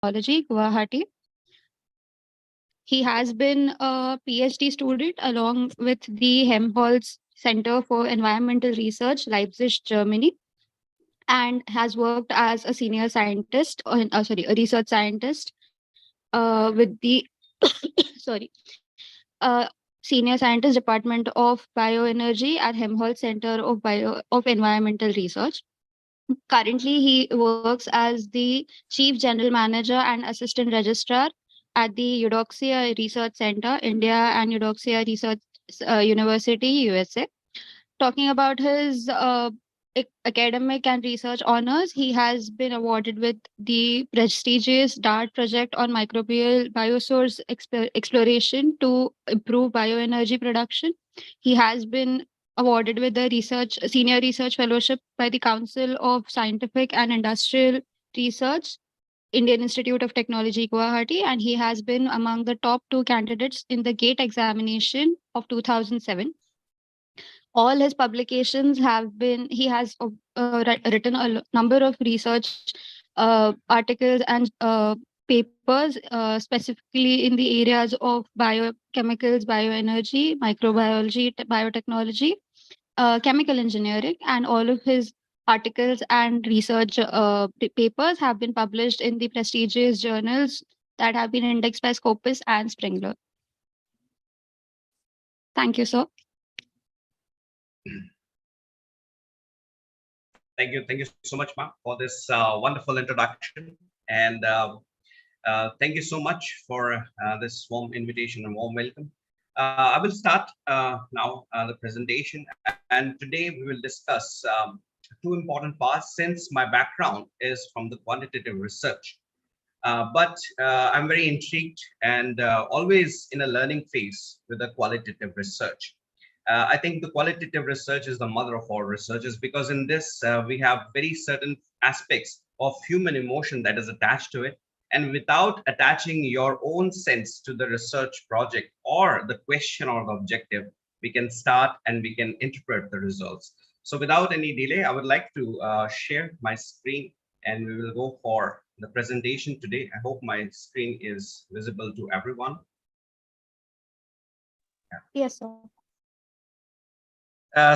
Technology, Guwahati. He has been a PhD student along with the Helmholtz Center for Environmental Research, Leipzig, Germany, and has worked as a senior scientist, a research scientist with the sorry, senior scientist department of bioenergy at Helmholtz Center of Environmental Research. Currently, he works as the Chief General Manager and Assistant Registrar at the Eudoxia Research Center, India, and Eudoxia Research University, USA. Talking about his academic and research honors, he has been awarded with the prestigious DART project on microbial biosource exploration to improve bioenergy production. He has been awarded with the senior research fellowship by the Council of Scientific and Industrial Research, Indian Institute of Technology, Guwahati, and he has been among the top two candidates in the GATE examination of 2007. All his publications have been, he has written a number of research articles and papers, specifically in the areas of biochemicals, bioenergy, microbiology, biotechnology, chemical engineering, and all of his articles and research papers have been published in the prestigious journals that have been indexed by Scopus and Springler. Thank you, sir. Thank you so much, ma'am, for this wonderful introduction. And thank you so much for this warm invitation and warm welcome. I will start now the presentation. And today we will discuss two important parts, since my background is from the quantitative research. But I'm very intrigued and always in a learning phase with the qualitative research. I think the qualitative research is the mother of all researches, because in this we have very certain aspects of human emotion that is attached to it. And without attaching your own sense to the research project or the question or the objective, we can start and we can interpret the results. So without any delay, I would like to share my screen and we will go for the presentation today. I hope my screen is visible to everyone. Yes, sir.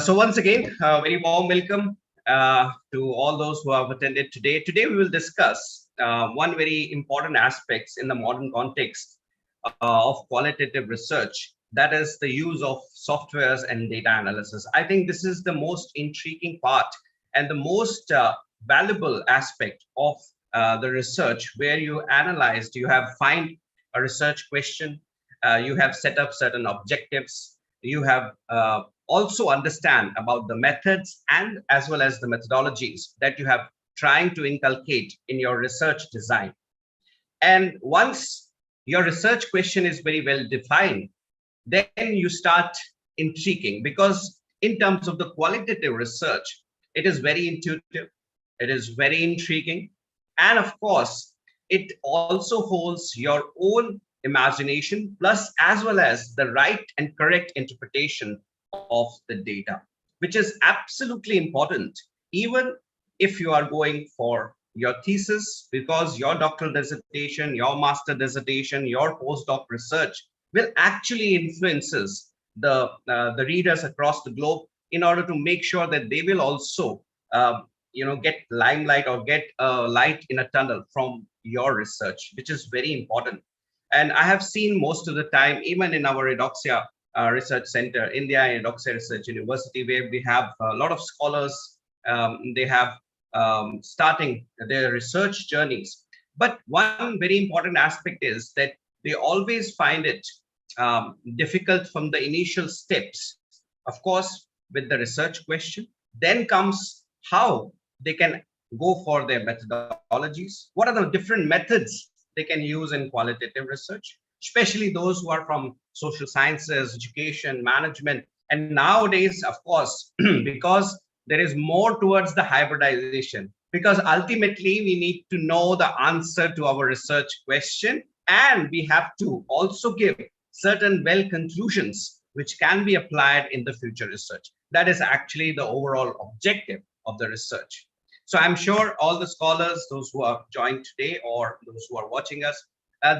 So once again, very warm welcome to all those who have attended today. Today we will discuss one very important aspects in the modern context of qualitative research, that is the use of softwares and data analysis. I think this is the most intriguing part and the most valuable aspect of the research, where you analyzed, you have find a research question, you have set up certain objectives, you have also understand about the methods and as well as the methodologies that you have trying to inculcate in your research design. And once your research question is very well defined, then you start intriguing, because in terms of the qualitative research, it is very intuitive, it is very intriguing, and of course, it also holds your own imagination, plus as well as the right and correct interpretation of the data, which is absolutely important, even if you are going for your thesis, because your doctoral dissertation, your master dissertation, your postdoc research will actually influences the readers across the globe, in order to make sure that they will also get limelight or get light in a tunnel from your research, which is very important. And I have seen most of the time, even in our Eudoxia Research Center, India Eudoxia Research University, where we have a lot of scholars, they have starting their research journeys. But one very important aspect is that they always find it difficult from the initial steps. Of course, with the research question, then comes how they can go for their methodologies. What are the different methods they can use in qualitative research, especially those who are from social sciences, education, management. And nowadays, of course, because there is more towards the hybridization, because ultimately we need to know the answer to our research question, and we have to also give certain well conclusions which can be applied in the future research. That is actually the overall objective of the research. So I'm sure all the scholars, those who have joined today or those who are watching us,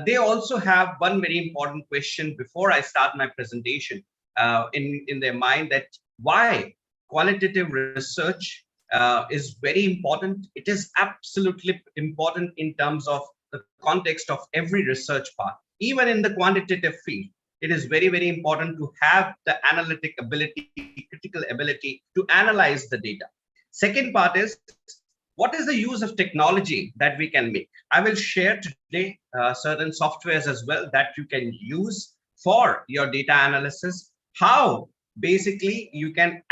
they also have one very important question before I start my presentation in their mind, that why qualitative research is very important. It is absolutely important in terms of the context of every research part. Even in the quantitative field, it is very, very important to have the analytic ability, critical ability to analyze the data. Second part is, what is the use of technology that we can make? I will share today certain softwares as well that you can use for your data analysis, how basically you can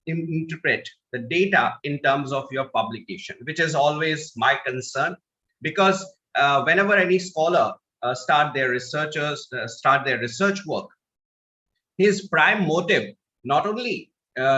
interpret the data in terms of your publication, which is always my concern, because whenever any scholar start their research work, his prime motive not only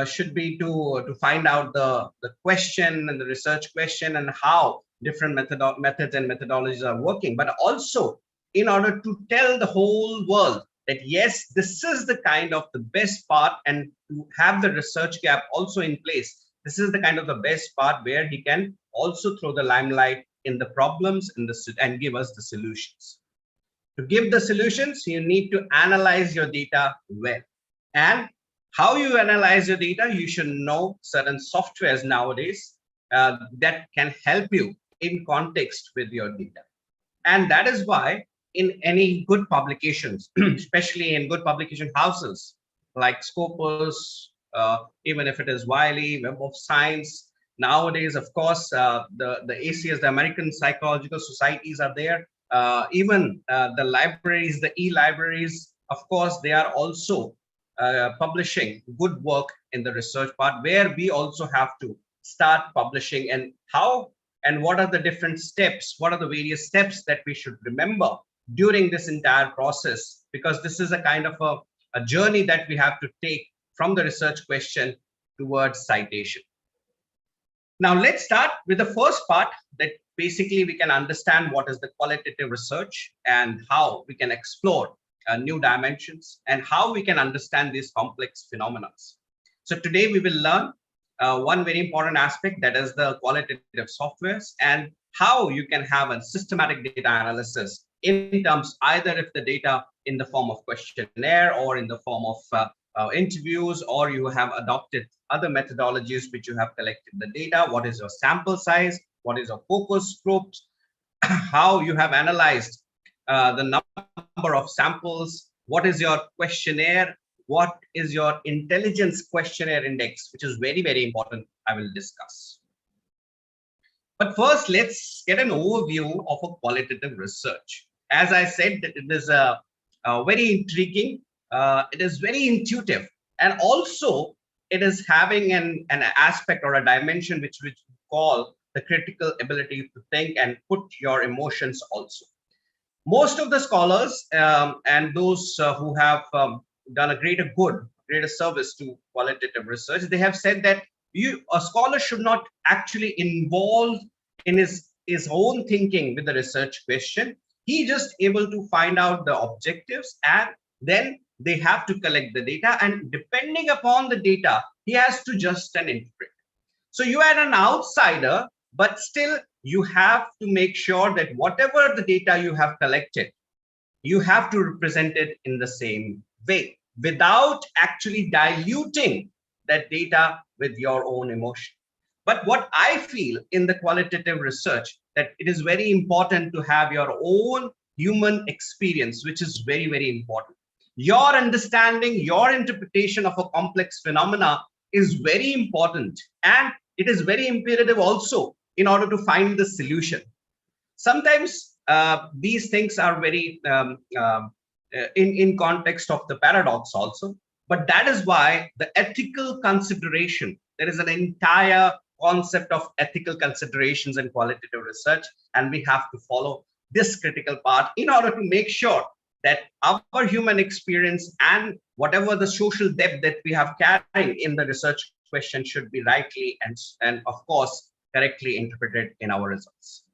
should be to find out the question and the research question and how different methods and methodologies are working, but also in order to tell the whole world that yes, this is the kind of the best part, and to have the research gap also in place. This is the kind of the best part where he can also throw the limelight in the problems and give us the solutions. To give the solutions, you need to analyze your data well. And how you analyze your data, you should know certain softwares nowadays that can help you in context with your data. And that is why in any good publications, especially in good publication houses like Scopus, even if it is Wiley, Web of Science, nowadays, of course, the ACS, the American Psychological Societies are there. Even the libraries, the e-libraries, of course, they are also publishing good work in the research part, where we also have to start publishing. And how and what are the different steps, what are the various steps that we should remember during this entire process, because this is a kind of a journey that we have to take from the research question towards citation. Now let's start with the first part, that basically we can understand what is the qualitative research and how we can explore new dimensions and how we can understand these complex phenomena. So today we will learn one very important aspect, that is the qualitative softwares, and how you can have a systematic data analysis in terms either if the data in the form of questionnaire or in the form of interviews, or you have adopted other methodologies which you have collected the data. What is your sample size? What is your focus groups? How you have analyzed the number of samples? What is your questionnaire? What is your intelligence questionnaire index, which is very, very important, I will discuss. But first, let's get an overview of a qualitative research. As I said, that it is a very intriguing, it is very intuitive, and also it is having an aspect or a dimension which we call the critical ability to think and put your emotions also. Most of the scholars and those who have done a greater service to qualitative research, they have said that a scholar should not actually involve in his own thinking with the research question. He just able to find out the objectives, and then they have to collect the data, and depending upon the data, he has to just interpret. So you are an outsider, but still you have to make sure that whatever the data you have collected, you have to represent it in the same way without actually diluting that data with your own emotion. But what I feel in the qualitative research, that it is very important to have your own human experience, which is very, very important. Your understanding, your interpretation of a complex phenomena is very important, and it is very imperative also in order to find the solution. Sometimes these things are very in context of the paradox also, but that is why the ethical consideration, there is an entire concept of ethical considerations in qualitative research, and we have to follow this critical part in order to make sure that our human experience and whatever the social depth that we have carrying in the research question should be rightly and of course correctly interpreted in our results.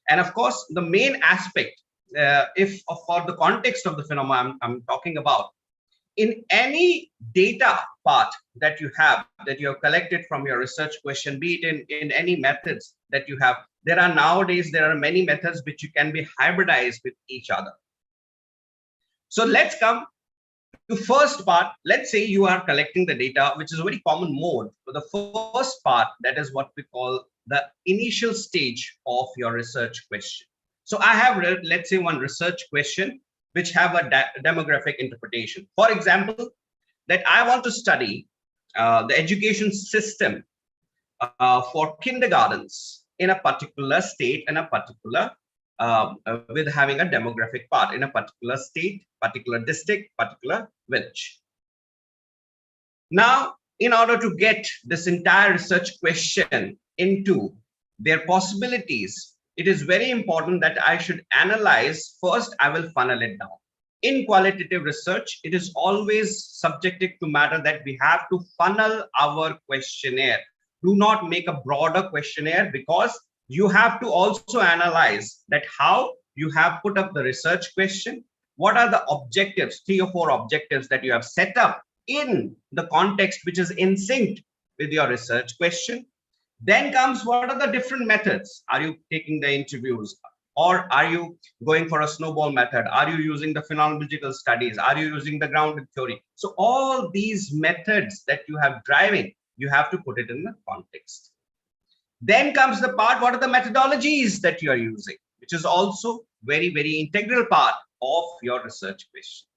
And of course, the main aspect, if for the context of the phenomenon I'm talking about, in any data part that you have collected from your research question, be it in any methods that you have, nowadays there are many methods which you can be hybridized with each other. So let's come to first part. Let's say you are collecting the data, which is a very common mode. For the first part, that is what we call the initial stage of your research question. So I have read, let's say, one research question which have a demographic interpretation. For example, that I want to study the education system for kindergartens in a particular state, in a particular with having a demographic part in a particular state, particular district, particular village. Now, in order to get this entire research question into their possibilities, it is very important that I should analyze. First, I will funnel it down. In qualitative research, it is always subjective to matter that we have to funnel our questionnaire. Do not make a broader questionnaire, because you have to also analyze that how you have put up the research question. What are the objectives, 3 or 4 objectives that you have set up in the context which is in sync with your research question. Then comes, what are the different methods? Are you taking the interviews, or are you going for a snowball method? Are you using the phenomenological studies? Are you using the grounded theory? So all these methods that you have driving, you have to put it in the context. Then comes the part, what are the methodologies that you are using, which is also very, very integral part of your research question.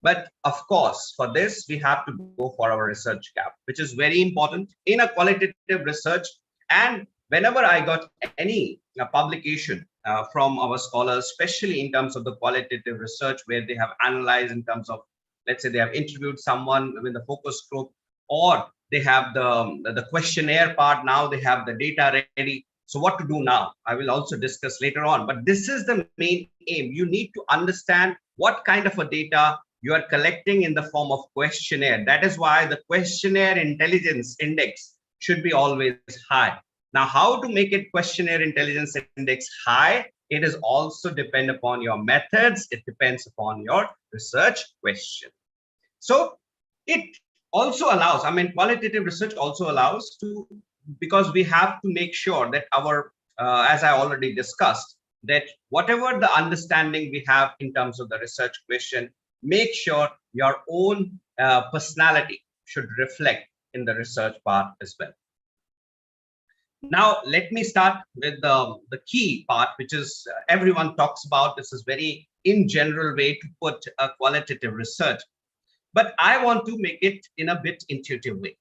But of course, for this, we have to go for our research gap, which is very important in a qualitative research. And whenever I got any publication from our scholars, especially in terms of the qualitative research, where they have analyzed in terms of, let's say they have interviewed someone with the focus group, or they have the questionnaire part, now they have the data ready. So what to do now? I will also discuss later on, but this is the main aim. You need to understand what kind of a data you are collecting in the form of questionnaire. That is why the questionnaire intelligence index should be always high. Now, how to make it questionnaire intelligence index high? It is also depend upon your methods. It depends upon your research question. So it also allows, I mean, qualitative research also allows to, because we have to make sure that our, as I already discussed, that whatever the understanding we have in terms of the research question, make sure your own personality should reflect in the research part as well. Now, let me start with the key part, which is everyone talks about. This is very in general way to put a qualitative research, but I want to make it in a bit intuitive way.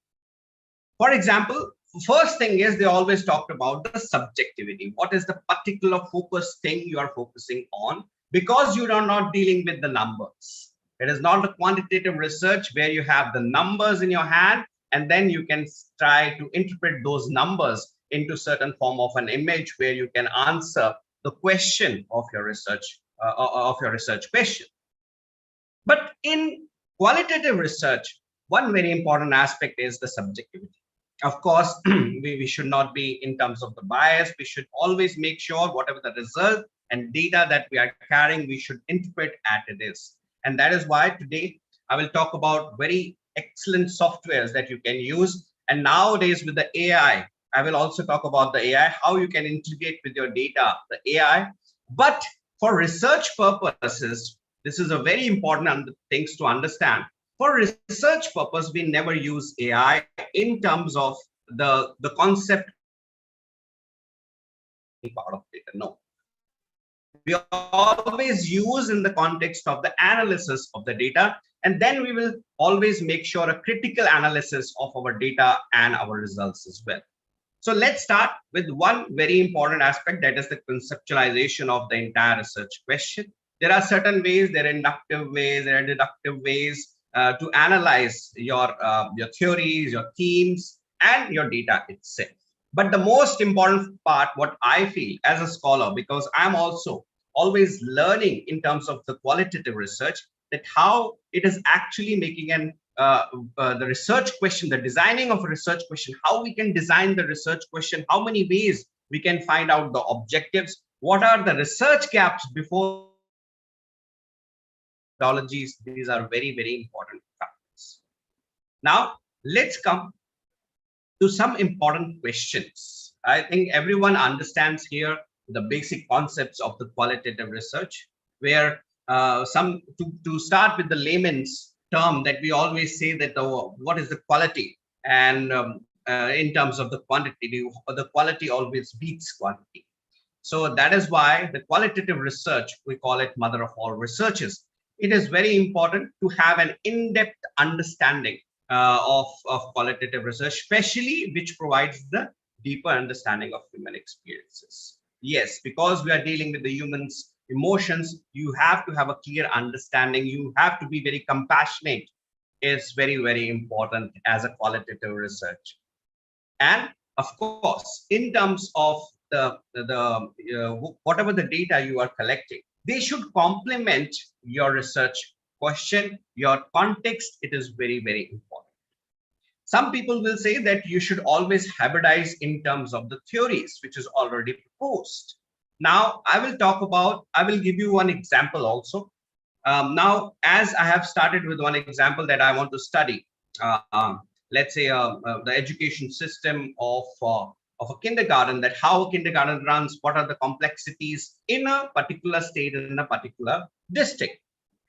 For example, first thing is they always talked about the subjectivity. What is the particular focus thing you are focusing on? Because you are not dealing with the numbers. It is not a quantitative research where you have the numbers in your hand and then you can try to interpret those numbers into certain form of an image where you can answer the question of your research question. But in qualitative research, one very important aspect is the subjectivity. Of course, we should not be in terms of the bias. We should always make sure whatever the result and data that we are carrying, we should interpret as it is. And that is why today I will talk about very excellent softwares that you can use. And nowadays with the AI, I will also talk about the AI, how you can integrate with your data, the AI. But for research purposes, this is a very important things to understand. For research purpose, we never use AI in terms of the concept part of data. No. We always use in the context of the analysis of the data, and then we will always make sure a critical analysis of our data and our results as well. So let's start with one very important aspect, that is the conceptualization of the entire research question. There are certain ways, there are inductive ways, there are deductive ways to analyze your theories, your themes, and your data itself. But the most important part, what I feel as a scholar, because I'm also always learning in terms of the qualitative research, that how it is actually making an the research question, the designing of a research question, how we can design the research question, how many ways we can find out the objectives, what are the research gaps before methodologies. These are very, very important factors. Now, let's come to some important questions. I think everyone understands here the basic concepts of the qualitative research, where to start with the layman's term that we always say that what is the quality, and in terms of the quantity, the quality always beats quantity. So that is why the qualitative research, we call it mother of all researches. It is very important to have an in-depth understanding of qualitative research, especially which provides the deeper understanding of human experiences. Yes, because we are dealing with the humans' emotions, you have to have a clear understanding. You have to be very compassionate. It's very, very important as a qualitative research. And of course, in terms of whatever the data you are collecting, they should complement your research question, your context. It is very, very important. Some people will say that you should always hybridize in terms of the theories which is already proposed. Now I will give you one example also. Now, as I have started with one example that I want to study, let's say the education system of a kindergarten, that how a kindergarten runs, what are the complexities in a particular state, in a particular district.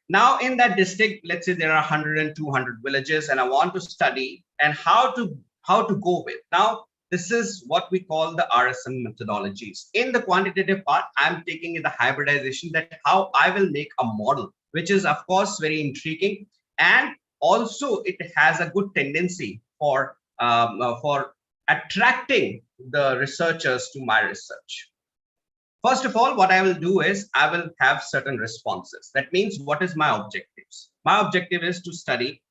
Now, in that district, let's say there are 100 and 200 villages, and I want to study and how to go with. Now, this is what we call the RSM methodologies. In the quantitative part, I'm taking in the hybridization, that how I will make a model, which is of course very intriguing, and also it has a good tendency for attracting the researchers to my research. First of all, what I will do is I will have certain responses. That means, what is my objectives? My objective is to study,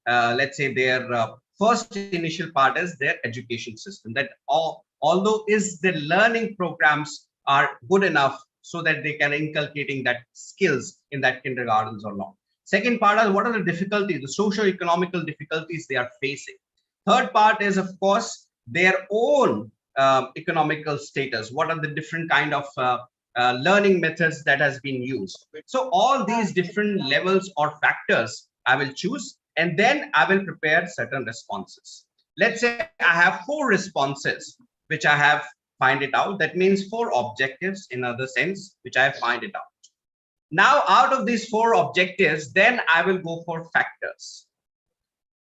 let's say their first initial part is their education system, that although is the learning programs are good enough so that they can inculcating that skills in that kindergartens or not. Second part is, what are the difficulties, the socio-economical difficulties they are facing. Third part is, of course, their own economical status. What are the different kind of learning methods that has been used? So all these different levels or factors I will choose, and then I will prepare certain responses. Let's say I have 4 responses which I have find it out. That means 4 objectives in other sense which I find it out. Now, out of these 4 objectives, then I will go for factors.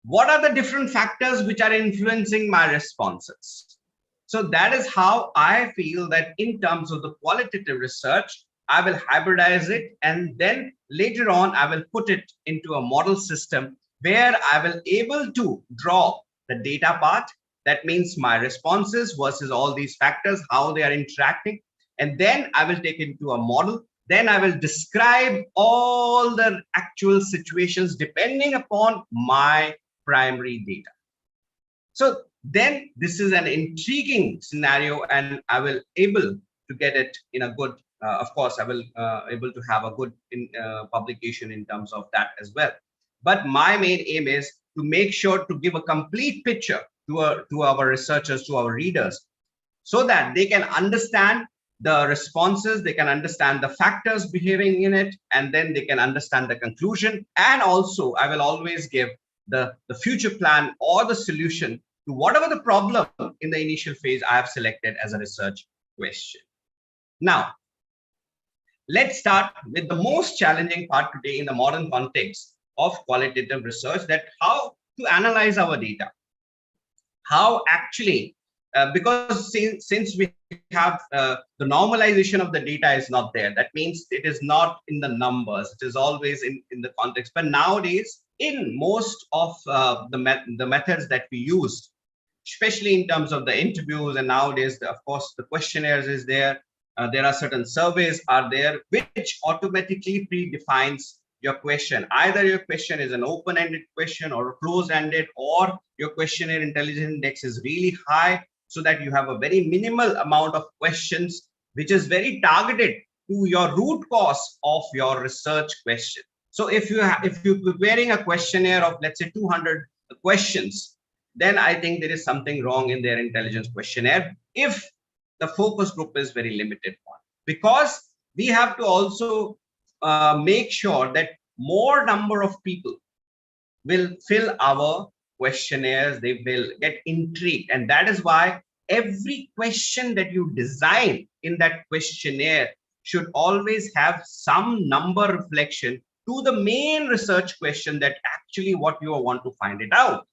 What are the different factors which are influencing my responses? So that is how I feel that in terms of the qualitative research, I will hybridize it, and then later on, I will put it into a model system where I will able to draw the data part. That means my responses versus all these factors, how they are interacting. And then I will take it into a model. Then I will describe all the actual situations depending upon my primary data. So then this is an intriguing scenario, and I will able to get it in a good, of course, I will able to have a good publication in terms of that as well. But my main aim is to make sure to give a complete picture to our researchers, to our readers, so that they can understand the responses, they can understand the factors behaving in it, and then they can understand the conclusion. And also, I will always give the future plan or the solution to whatever the problem in the initial phase I have selected as a research question. Now, let's start with the most challenging part today in the modern context of qualitative research, that how to analyze our data. How actually, because since we have the normalization of the data is not there, that means it is not in the numbers, it is always in the context. But nowadays, in most of the methods that we use, especially in terms of the interviews, and nowadays, of course, the questionnaires is there. There are certain surveys are there which automatically predefines your question. Either your question is an open-ended question or a closed-ended, or your questionnaire intelligence index is really high, so that you have a very minimal amount of questions, which is very targeted to your root cause of your research question. So if you're preparing a questionnaire of, let's say, 200 questions, then I think there is something wrong in their intelligence questionnaire if the focus group is very limited one. Because we have to also make sure that more number of people will fill our questionnaires, they will get intrigued. And that is why every question that you design in that questionnaire should always have some number reflection to the main research question that actually what you want to find it out.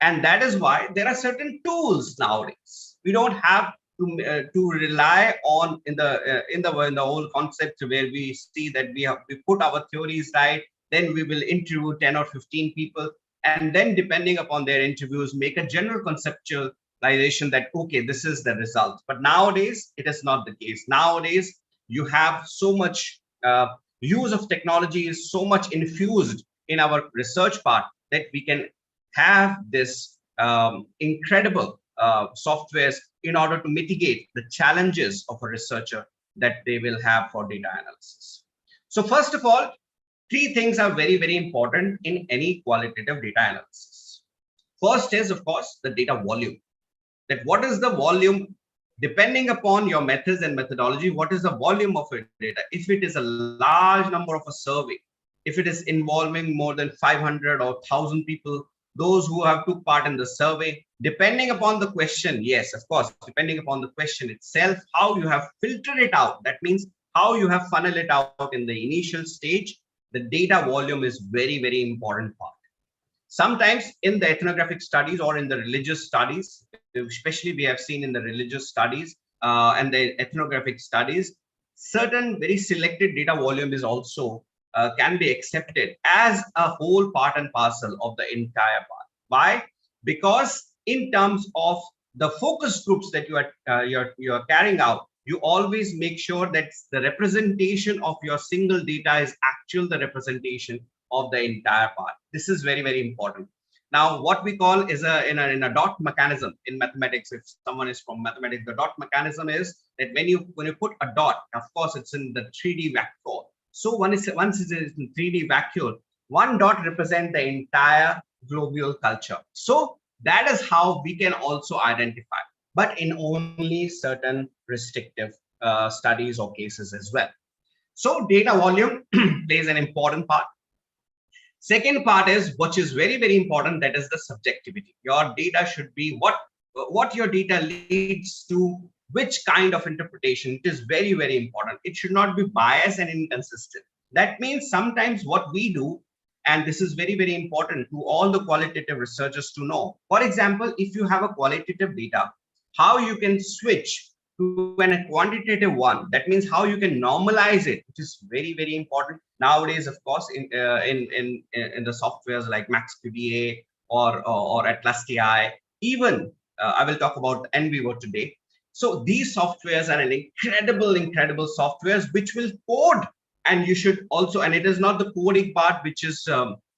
And that is why there are certain tools nowadays. We don't have to rely on in the whole concept where we see that we put our theories right, then we will interview 10 or 15 people, and then depending upon their interviews make a general conceptualization that okay, this is the result. But nowadays it is not the case. Nowadays you have so much use of technology is so much infused in our research part that we can have this incredible softwares in order to mitigate the challenges of a researcher that they will have for data analysis. So first of all, three things are very, very important in any qualitative data analysis. First is, of course, the data volume. That what is the volume, depending upon your methods and methodology, what is the volume of your data? If it is a large number of a survey, if it is involving more than 500 or 1,000 people, those who have took part in the survey, depending upon the question, yes, of course, depending upon the question itself, how you have filtered it out, that means how you have funneled it out in the initial stage, the data volume is very, very important part. Sometimes in the ethnographic studies or in the religious studies, especially we have seen in the religious studies and the ethnographic studies, certain very selected data volume is also can be accepted as a whole part and parcel of the entire part. Why? Because in terms of the focus groups that you are carrying out, you always make sure that the representation of your single data is actual the representation of the entire part. This is very, very important. Now, what we call is in a dot mechanism in mathematics. If someone is from mathematics, the dot mechanism is that when you put a dot, of course, it's in the 3D vector. So once it is in 3D vacuole, one dot represents the entire global culture. So that is how we can also identify, but in only certain restrictive studies or cases as well. So data volume plays an important part. Second part is, which is very, very important, that is the subjectivity. Your data should be what your data leads to, which kind of interpretation. It is very, very important. It should not be biased and inconsistent. That means sometimes what we do, and this is very, very important to all the qualitative researchers to know. For example, if you have a qualitative data, how you can switch to a quantitative one. That means how you can normalize it, which is very, very important nowadays. Of course, in the softwares like MaxQDA or Atlas TI, even I will talk about NVivo today. So these softwares are an incredible softwares which will code, and you should also, and it is not the coding part which is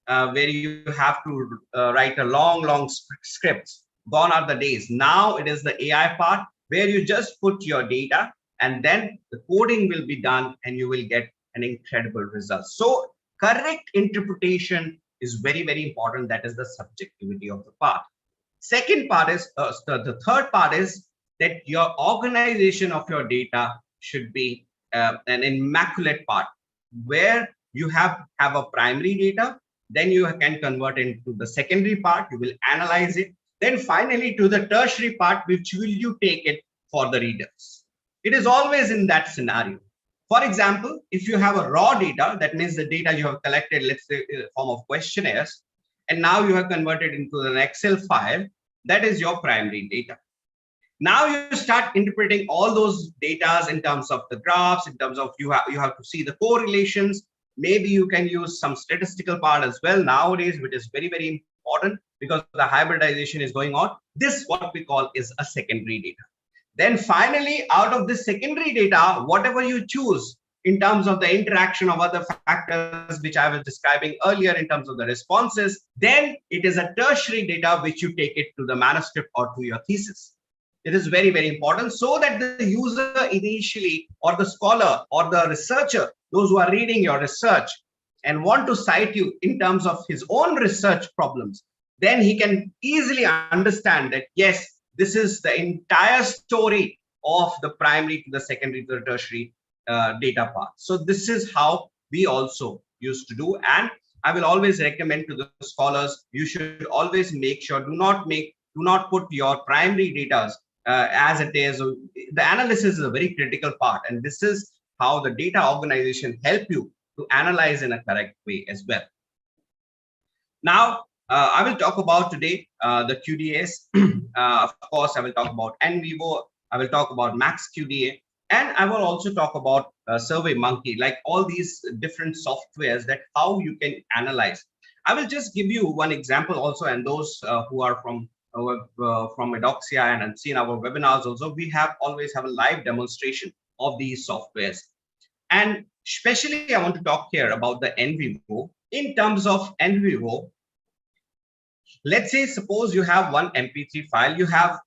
where you have to write a long scripts. Gone are the days. Now it is the AI part where you just put your data and then the coding will be done and you will get an incredible result. So correct interpretation is very, very important. That is the subjectivity of the part. Second part is, the third part is that your organization of your data should be an immaculate part where you have a primary data, then you can convert into the secondary part, you will analyze it, then finally to the tertiary part, which will you take it for the readers. It is always in that scenario. For example, if you have a raw data, that means the data you have collected, let's say in the form of questionnaires, and now you have converted into an Excel file, that is your primary data. Now you start interpreting all those data in terms of the graphs, in terms of you have to see the correlations. Maybe you can use some statistical part as well nowadays, which is very, very important because the hybridization is going on. This what we call is a secondary data. Then finally, out of this secondary data, whatever you choose in terms of the interaction of other factors, which I was describing earlier in terms of the responses, then it is a tertiary data which you take it to the manuscript or to your thesis. It is very, very important so that the user initially, or the scholar or the researcher, those who are reading your research and want to cite you in terms of his own research problems, then he can easily understand that, yes, this is the entire story of the primary to the secondary to the tertiary data part. So this is how we also used to do. And I will always recommend to the scholars, you should always make sure, do not put your primary data as it is. The analysis is a very critical part, and this is how the data organization help you to analyze in a correct way as well. Now, I will talk about today the QDAs. Of course, I will talk about NVivo. I will talk about Max QDA, and I will also talk about Survey Monkey, like all these different softwares that how you can analyze. I will just give you one example also, and those who are from Edoxia and have seen our webinars also, we have always have a live demonstration of these softwares. And especially, I want to talk here about the NVivo. In terms of NVivo, let's say, suppose you have one MP3 file, you have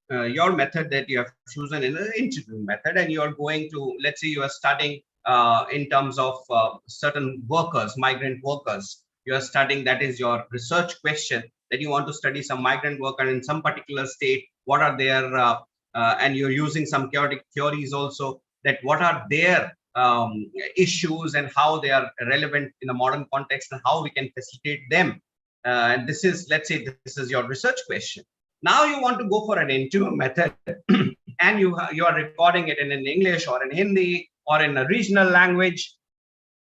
your method that you have chosen in an interview method, and you are going to, let's say you are studying in terms of certain workers, migrant workers. You are studying, that is your research question, that you want to study some migrant worker in some particular state, what are their, and you're using some chaotic theories also, that what are their issues and how they are relevant in the modern context and how we can facilitate them. And this is, let's say, this is your research question. Now you want to go for an interview method, and you are recording it in English or in Hindi or in a regional language.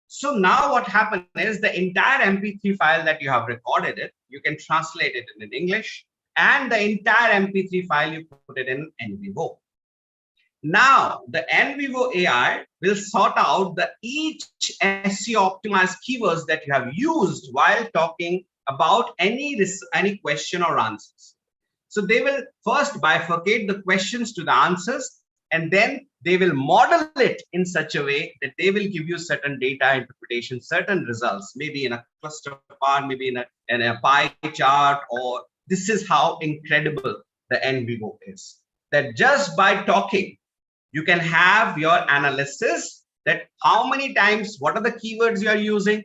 So now what happened is the entire MP3 file that you have recorded it, you can translate it in English, and the entire MP3 file you put it in NVivo. Now, the NVivo AI will sort out the each SEO optimized keywords that you have used while talking about any question or answers. So they will first bifurcate the questions to the answers, and then they will model it in such a way that they will give you certain data interpretation, certain results, maybe in a cluster part, maybe in a pie chart, or this is how incredible the NVivo is. That just by talking, you can have your analysis that how many times, what are the keywords you are using,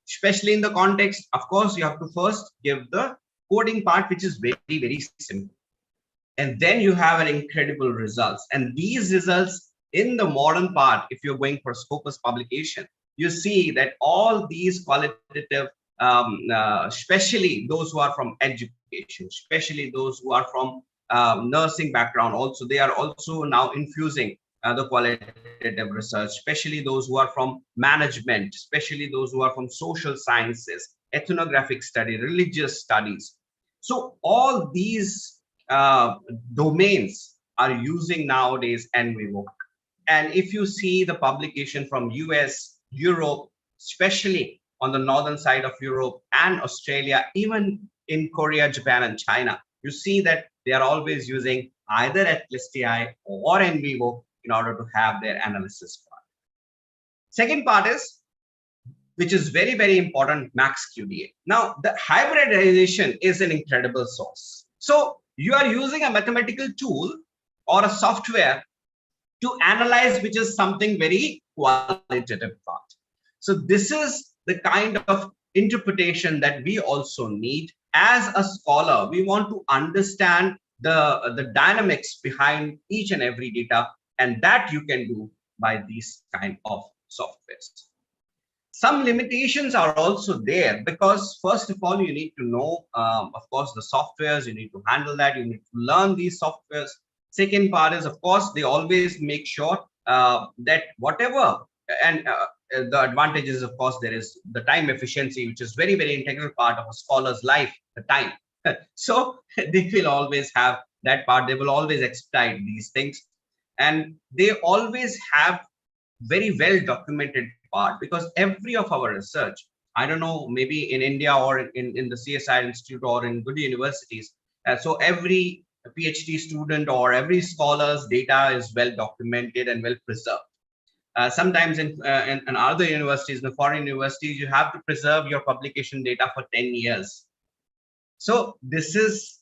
especially in the context. Of course, you have to first give the coding part, which is very, very simple. And then you have an incredible results. And these results in the modern part, if you're going for Scopus publication, you see that all these qualitative, especially those who are from education, especially those who are from nursing background, also they are also now infusing the qualitative research, especially those who are from management, especially those who are from social sciences, ethnographic study, religious studies. So all these domains are using nowadays NVivo. And if you see the publication from US, Europe, especially on the northern side of Europe and Australia, even in Korea, Japan, and China, you see that they are always using either Atlas TI or NVivo in order to have their analysis part. Second part is, which is very, very important, Max QDA. Now, the hybridization is an incredible source. So you are using a mathematical tool or a software to analyze, which is something very qualitative part. So this is the kind of interpretation that we also need as a scholar. We want to understand the dynamics behind each and every data, and that you can do by these kind of softwares. Some limitations are also there because first of all, you need to know, of course, the softwares, you need to handle that, you need to learn these softwares. Second part is, of course, they always make sure that whatever, and the advantage is, of course, there is the time efficiency, which is very, very integral part of a scholar's life, the time. So they will always have that part. They will always expedite these things. And they always have very well documented part, because every of our research, I don't know, maybe in India or in the CSI Institute or in good universities, so every PhD student or every scholar's data is well documented and well preserved. Sometimes in other universities, in the foreign universities, you have to preserve your publication data for 10 years. So this is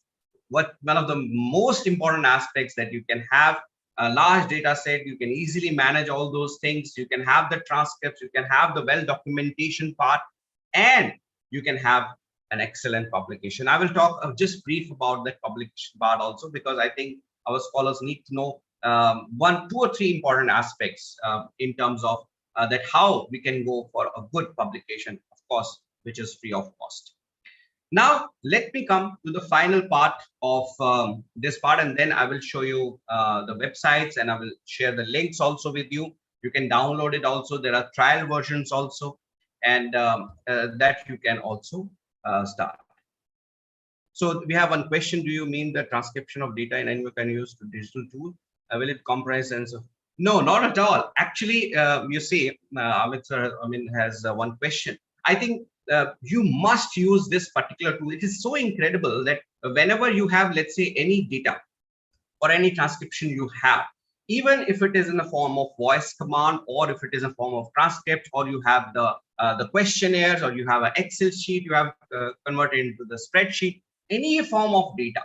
what one of the most important aspects, that you can have a large data set, you can easily manage all those things, you can have the transcripts, you can have the well documentation part, and you can have an excellent publication. I will talk just brief about that publication part also, because I think our scholars need to know two or three important aspects in terms of that how we can go for a good publication. Of course, which is free of cost. Now, let me come to the final part of this part, and then I will show you the websites, and I will share the links also with you. You can download it also. There are trial versions also, and that you can also start. So we have one question. Do you mean the transcription of data in NVIDIA can use the digital tool? Will it comprise and so? No, not at all. Actually, you see, Amit sir, has one question. I think you must use this particular tool. It is so incredible that whenever you have, let's say, any data or any transcription you have, even if it is in the form of voice command, or if it is a form of transcript, or you have the questionnaires, or you have an Excel sheet, you have converted into the spreadsheet, any form of data.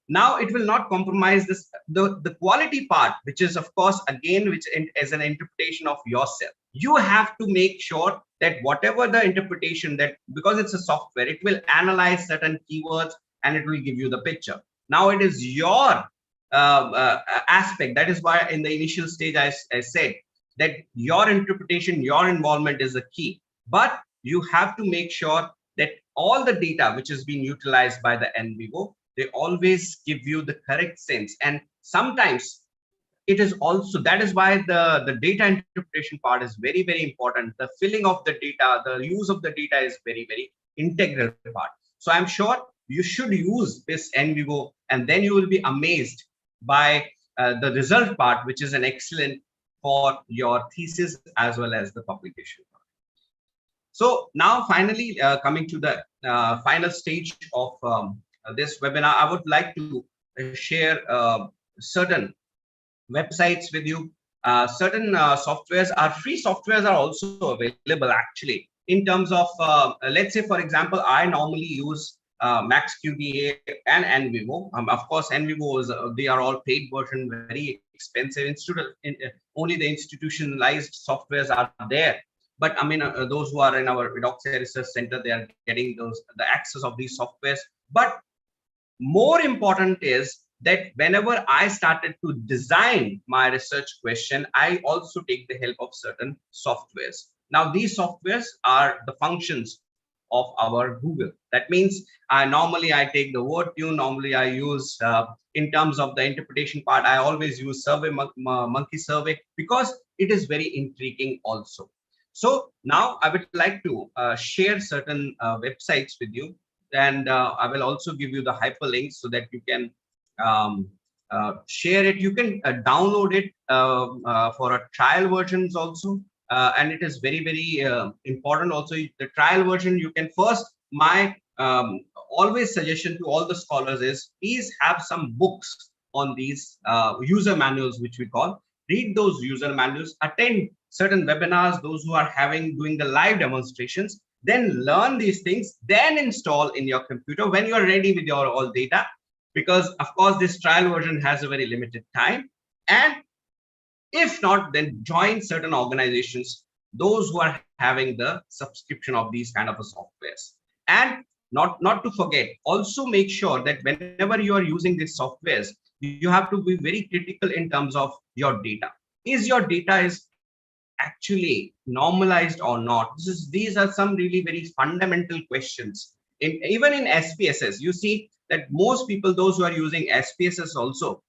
Now it will not compromise this the quality part, which is of course again which is an interpretation of yourself. You have to make sure that whatever the interpretation, that because it's a software, it will analyze certain keywords and it will give you the picture. Now it is your aspect. That is why in the initial stage I said that your interpretation, your involvement is the key, but you have to make sure that all the data which is being utilized by the NVivo, they always give you the correct sense. And sometimes it is also, that is why the data interpretation part is very, very important. The filling of the data, the use of the data is very, very integral part. So I'm sure you should use this NVivo, and then you will be amazed by the result part, which is an excellent for your thesis as well as the publication part. So now finally coming to the final stage of this webinar, I would like to share certain websites with you. Certain softwares are free. Softwares are also available actually in terms of let's say for example, I normally use MaxQDA and NVivo. Of course, NVivo is they are all paid version, very expensive. Only the institutionalized softwares are there. But I mean, those who are in our Redoxia Research Center, they are getting the access of these softwares. But more important is that whenever I started to design my research question, I also take the help of certain softwares. Now, these softwares are the functions of our Google. That means normally I take the word tune. Normally I use in terms of the interpretation part, I always use Survey Monkey Survey, because it is very intriguing also. So now I would like to share certain websites with you, and I will also give you the hyperlinks so that you can share it. You can download it for a trial versions also, and it is very, very important also. The trial version, you can first, my always suggestion to all the scholars is, please have some books on these user manuals, which we call. Read those user manuals, attend certain webinars, those who are doing the live demonstrations, then learn these things, then install in your computer when you are ready with your all data, because of course this trial version has a very limited time. And if not, then join certain organizations, those who are having the subscription of these kind of softwares. And not to forget, also make sure that whenever you are using these softwares, you have to be very critical in terms of your data. Is your data is actually normalized or not? These are some really very fundamental questions. Even in SPSS, you see that most people, those who are using SPSS also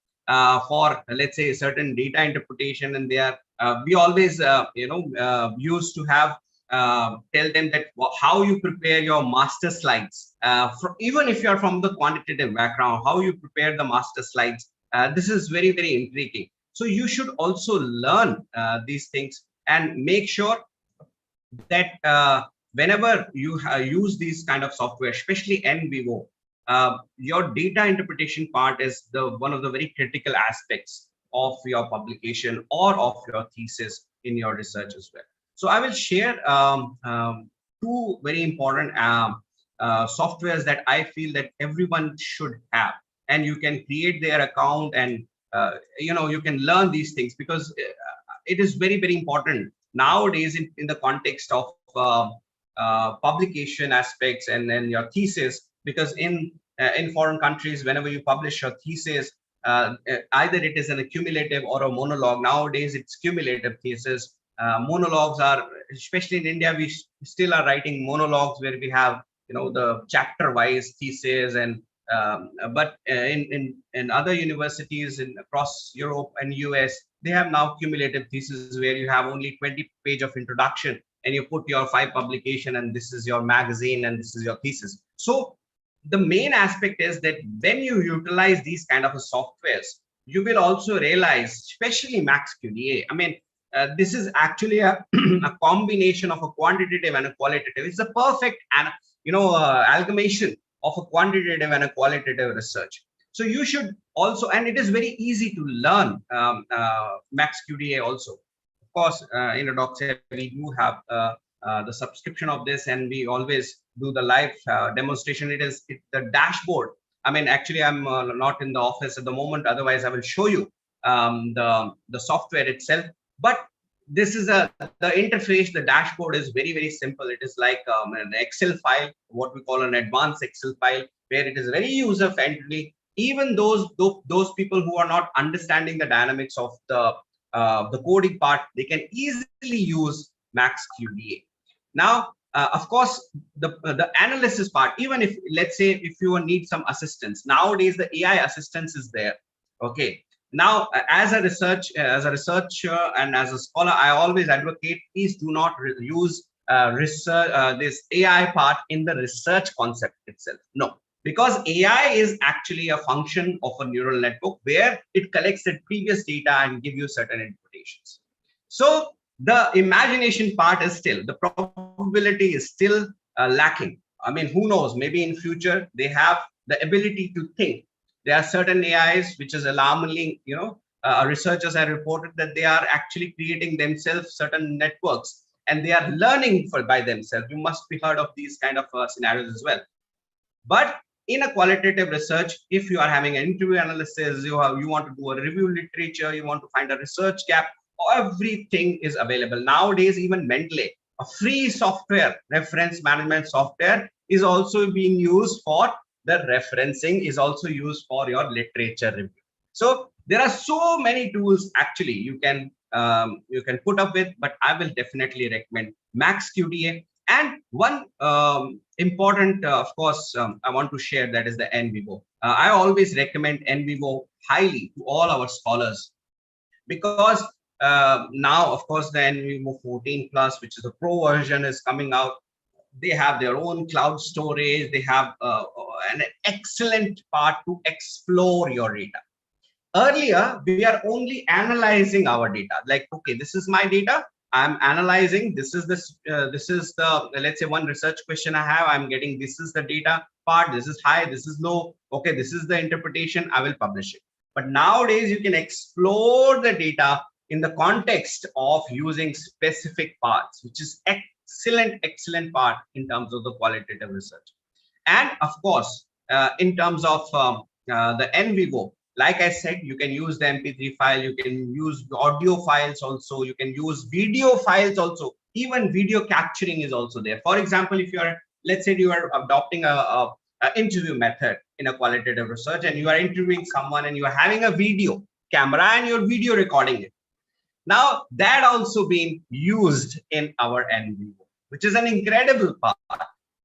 for, let's say, certain data interpretation, and they are we always used to have tell them that how you prepare your master slides, even if you are from the quantitative background, how you prepare the master slides. This is very, very intriguing. So you should also learn these things, and make sure that whenever you use these kind of software, especially NVivo, your data interpretation part is one of the very critical aspects of your publication or of your thesis in your research as well. So I will share two very important softwares that I feel that everyone should have, and you can create their account, and you can learn these things, because it is very, very important nowadays in the context of publication aspects and then your thesis, because in foreign countries, whenever you publish your thesis, either it is an accumulative or a monologue. Nowadays it's cumulative thesis. Monologues are, especially in India, we still are writing monologues where we have, the chapter wise thesis, and but in other universities in across Europe and US, they have now cumulative thesis where you have only 20 page of introduction, and you put your 5 publication, and this is your magazine, and this is your thesis. So the main aspect is that when you utilize these kind of softwares, you will also realize, especially Max QDA. I mean, this is actually a, a combination of a quantitative and a qualitative. It's a perfect and amalgamation of a quantitative and a qualitative research. So you should also, and it is very easy to learn Max QDA also. Of course, in a Doxa, we do have the subscription of this, and we always do the live demonstration. The dashboard. I mean, actually, I'm not in the office at the moment. Otherwise, I will show you the software itself. But this is the interface. The dashboard is very, very simple. It is like an Excel file, what we call an advanced Excel file, where it is very user friendly. Even those people who are not understanding the dynamics of the coding part, they can easily use Max QDA. Now, of course, the analysis part, even if, let's say, if you need some assistance, nowadays the AI assistance is there. Okay. Now, as a researcher and as a scholar, I always advocate, please do not use research, this AI part in the research concept itself. No, because AI is actually a function of a neural network where it collects the previous data and give you certain interpretations. So the imagination part is still, the probability is still lacking. I mean, who knows, maybe in future they have the ability to think. There are certain AIs which is alarmingly, researchers have reported that they are actually creating themselves certain networks, and they are learning by themselves. You must be heard of these kind of scenarios as well. But in a qualitative research, if you are having an interview analysis, you want to do a review literature, you want to find a research gap, everything is available. Nowadays, even Mendeley, a free software, reference management software, is also being used for the referencing, is also used for your literature review. So there are so many tools actually you can put up with, but I will definitely recommend Max QDA. And one important, of course, I want to share, that is the NVivo. I always recommend NVivo highly to all our scholars, because now, of course, the NVivo 14 Plus, which is a pro version, is coming out. They have their own cloud storage. They have an excellent part to explore your data. Earlier, we are only analyzing our data. Like, okay, this is my data. I'm analyzing. This is the, let's say, one research question I have. I'm getting, this is the data part. This is high. This is low. Okay, this is the interpretation. I will publish it. But nowadays, you can explore the data in the context of using specific parts, which is excellent part in terms of the qualitative research. And of course, in terms of the NVivo, like I said, you can use the MP3 file, you can use audio files also, you can use video files also. Even video capturing is also there. For example, if you are, let's say you are adopting a interview method in a qualitative research, and you are interviewing someone and you are having a video camera and you're video recording it. Now that also being used in our NVivo, which is an incredible part.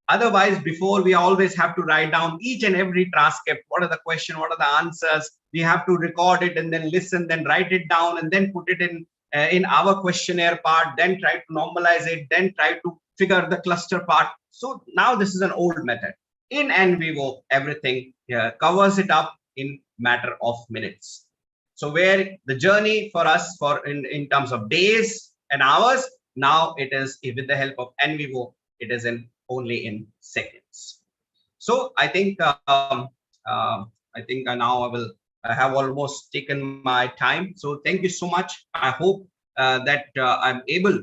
Otherwise, before, we always have to write down each and every transcript. What are the question? What are the answers? We have to record it and then listen, then write it down, and then put it in our questionnaire part. Then try to normalize it. Then try to figure the cluster part. So now this is an old method. In NVivo, everything covers it up in matter of minutes. So where the journey for us in terms of days and hours, now it is with the help of NVivo, it is only in seconds. So I think now I have almost taken my time. So thank you so much. I hope that I'm able,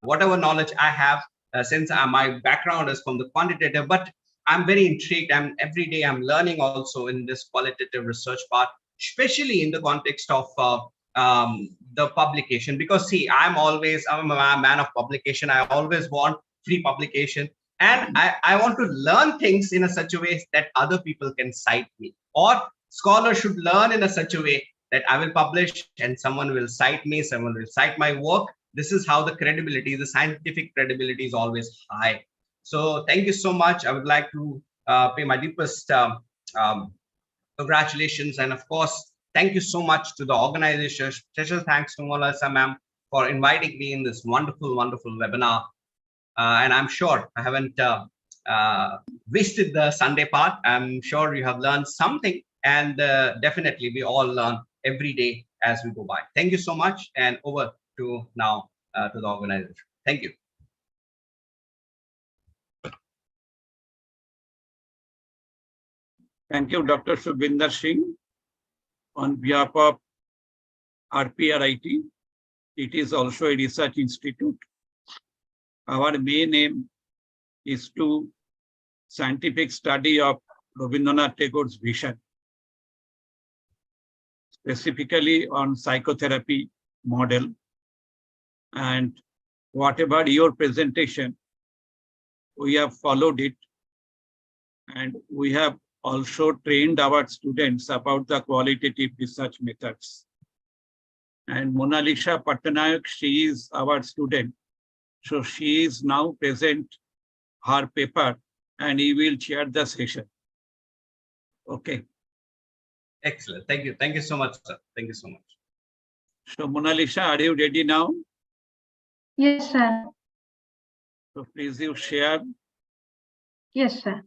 whatever knowledge I have, since my background is from the quantitative, but I'm very intrigued. Every day I'm learning also in this qualitative research part, especially in the context of the publication. Because see, I'm a man of publication. I always want free publication, and I want to learn things in a such a way that other people can cite me, or scholars should learn in a such a way that I will publish and someone will cite me, someone will cite my work, This is how the credibility, the scientific credibility is always high. So thank you so much. I would like to pay my deepest um, congratulations. And of course, thank you so much to the organization. Special thanks to Monalisa ma'am for inviting me in this wonderful, wonderful webinar. And I'm sure I haven't wasted the Sunday part. I'm sure you have learned something, and definitely we all learn every day as we go by. Thank you so much, and over to now to the organization. Thank you. Thank you, Dr. Sukhbinder Singh. On behalf of RPRIT, it is also a research institute. Our main aim is to scientific study of Rabindranath Tagore's vision, specifically on psychotherapy model. And whatever your presentation, we have followed it, and we have also trained our students about the qualitative research methods. And Monalisa Patnaik, she is our student. So she is now present her paper, and he will chair the session. Okay. Excellent. Thank you. Thank you so much, sir. Thank you so much. So Monalisa, are you ready now? Yes, sir. So please you share. Yes, sir.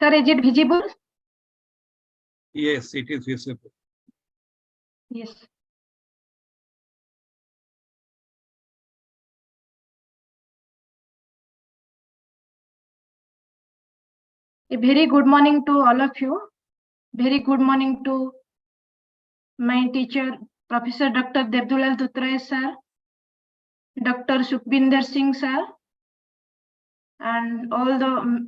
Sir, is it visible? Yes, it is visible. Yes. A very good morning to all of you. Very good morning to my teacher, Professor Dr. Devdulal Duttray sir, Dr. Sukhbinder Singh sir, and all the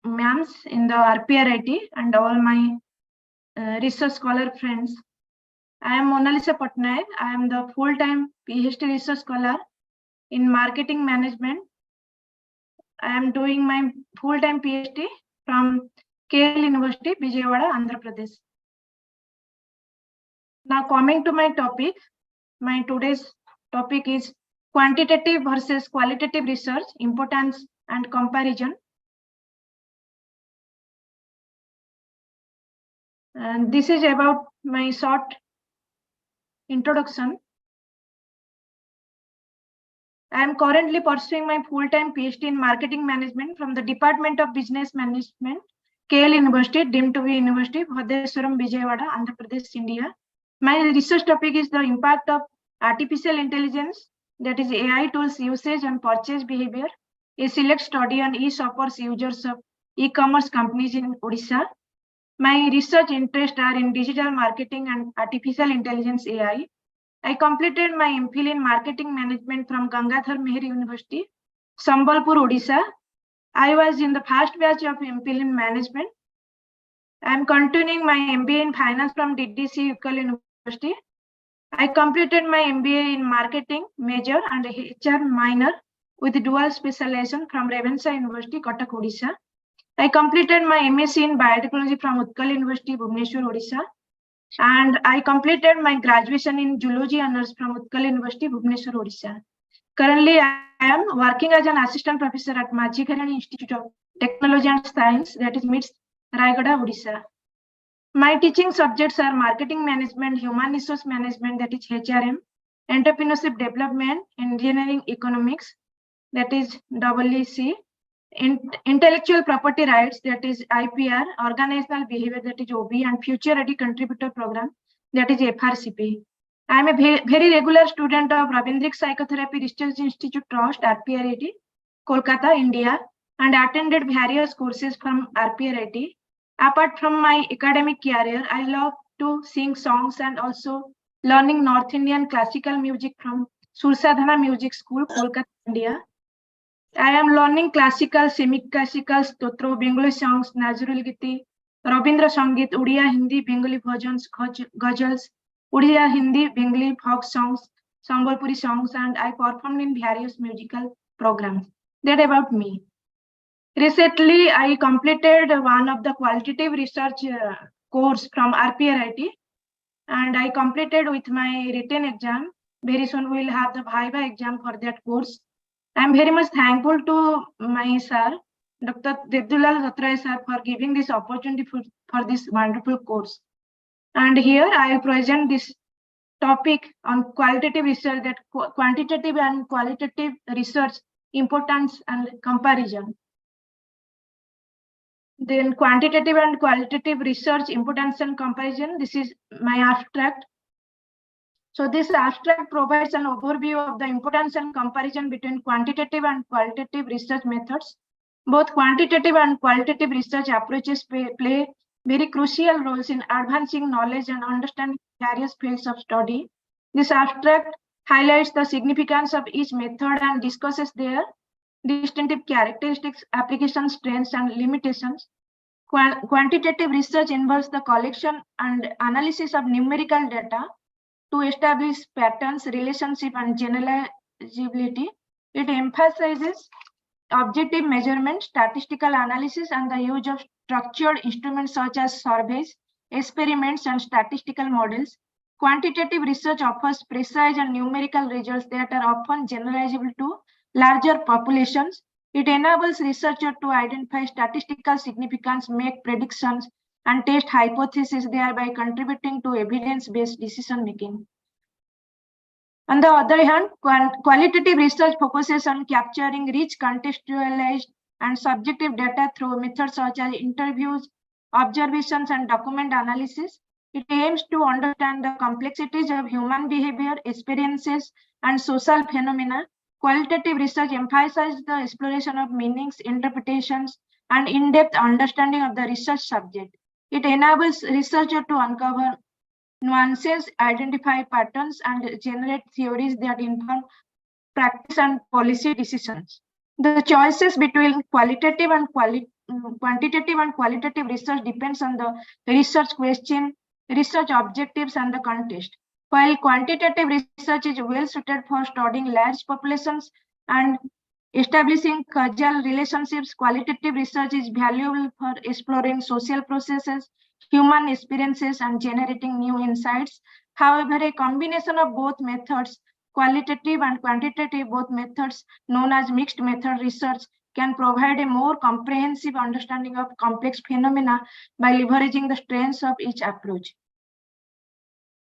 ma'ams in the RPRIT and all my research scholar friends. I am Monalisa Patnaik. I am the full-time PhD research scholar in marketing management. I am doing my full-time PhD from KL University, Vijayawada, Andhra Pradesh. Now coming to my topic, my today's topic is quantitative versus qualitative research, importance and comparison. And this is about my short introduction. I am currently pursuing my full-time PhD in marketing management from the Department of Business Management, KL University, deemed to be University, Bhadreswaram, Vijayawada, Andhra Pradesh, India. My research topic is the impact of artificial intelligence, that is AI tools usage on purchase behavior, a select study on e-shoppers users of e-commerce companies in Odisha. My research interests are in digital marketing and artificial intelligence AI. I completed my MPhil in marketing management from Gangadhar Mehri University, Sambalpur, Odisha. I was in the first batch of MPhil in management. I am continuing my MBA in finance from DDC Utkal University. I completed my MBA in marketing major and HR minor with dual specialization from Ravenshaw University, Cuttack, Odisha. I completed my MSc in biotechnology from Utkal University, Bhubaneswar, Odisha. And I completed my graduation in zoology honors from Utkal University, Bhubaneswar, Odisha. Currently, I am working as an assistant professor at Majikharani Institute of Technology and Science, that is MITS, Raigada, Odisha. My teaching subjects are marketing management, human resource management, that is HRM, entrepreneurship development, engineering economics, that is EEC, intellectual property rights, that is IPR, organizational behavior, that is OB, and future ready contributor program, that is FRCP. I am a very regular student of Ravindric Psychotherapy Research Institute Trust, RPRIT, Kolkata, India, and attended various courses from RPRIT. Apart from my academic career, I love to sing songs and also learning North Indian classical music from Sursadhana Music School, Kolkata, India. I am learning classical, semi-classical, stotro, Bengali songs, Nazrul Giti, Rabindra Sangeet, Udiya, Hindi, Bengali bhajans, ghazals, Udiya, Hindi, Bengali folk songs, Sambalpuri songs, and I performed in various musical programs. That about me. Recently, I completed one of the qualitative research course from RPRIT. and I completed with my written exam. Very soon we will have the Viva exam for that course. I am very much thankful to my sir, Dr. Devdulal Ratray sir, for giving this opportunity for this wonderful course. And here I present this topic on qualitative research, that quantitative and qualitative research importance and comparison. Then quantitative and qualitative research importance and comparison. This is my abstract. So this abstract provides an overview of the importance and comparison between quantitative and qualitative research methods. Both quantitative and qualitative research approaches play very crucial roles in advancing knowledge and understanding various fields of study. This abstract highlights the significance of each method and discusses their distinctive characteristics, application strengths, and limitations. Quantitative research involves the collection and analysis of numerical data to establish patterns, relationship, and generalizability. It emphasizes objective measurement, statistical analysis, and the use of structured instruments such as surveys, experiments, and statistical models. Quantitative research offers precise and numerical results that are often generalizable to larger populations. It enables researchers to identify statistical significance, make predictions, and test hypotheses, thereby contributing to evidence-based decision making. On the other hand, qualitative research focuses on capturing rich contextualized and subjective data through methods such as interviews, observations, and document analysis. It aims to understand the complexities of human behavior, experiences, and social phenomena. Qualitative research emphasizes the exploration of meanings, interpretations, and in-depth understanding of the research subject. It enables researchers to uncover nuances, identify patterns, and generate theories that inform practice and policy decisions. The choices between quantitative and qualitative research depends on the research question, research objectives, and the context. While quantitative research is well suited for studying large populations and establishing causal relationships, qualitative research is valuable for exploring social processes, human experiences, and generating new insights. However, a combination of both methods, qualitative and quantitative, both methods known as mixed method research, can provide a more comprehensive understanding of complex phenomena by leveraging the strengths of each approach.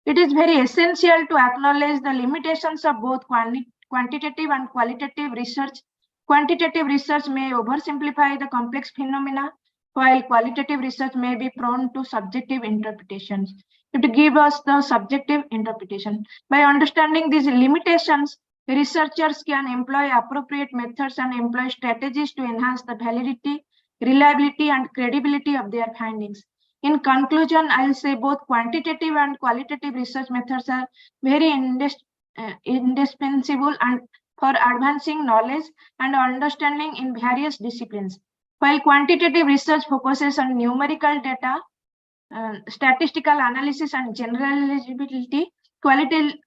It is very essential to acknowledge the limitations of both quantitative and qualitative research. Quantitative research may oversimplify the complex phenomena, while qualitative research may be prone to subjective interpretations. It gives us the subjective interpretation. By understanding these limitations, researchers can employ appropriate methods and employ strategies to enhance the validity, reliability, and credibility of their findings. In conclusion, I'll say both quantitative and qualitative research methods are very indispensable and for advancing knowledge and understanding in various disciplines. While quantitative research focuses on numerical data, statistical analysis, and generalizability, qualitative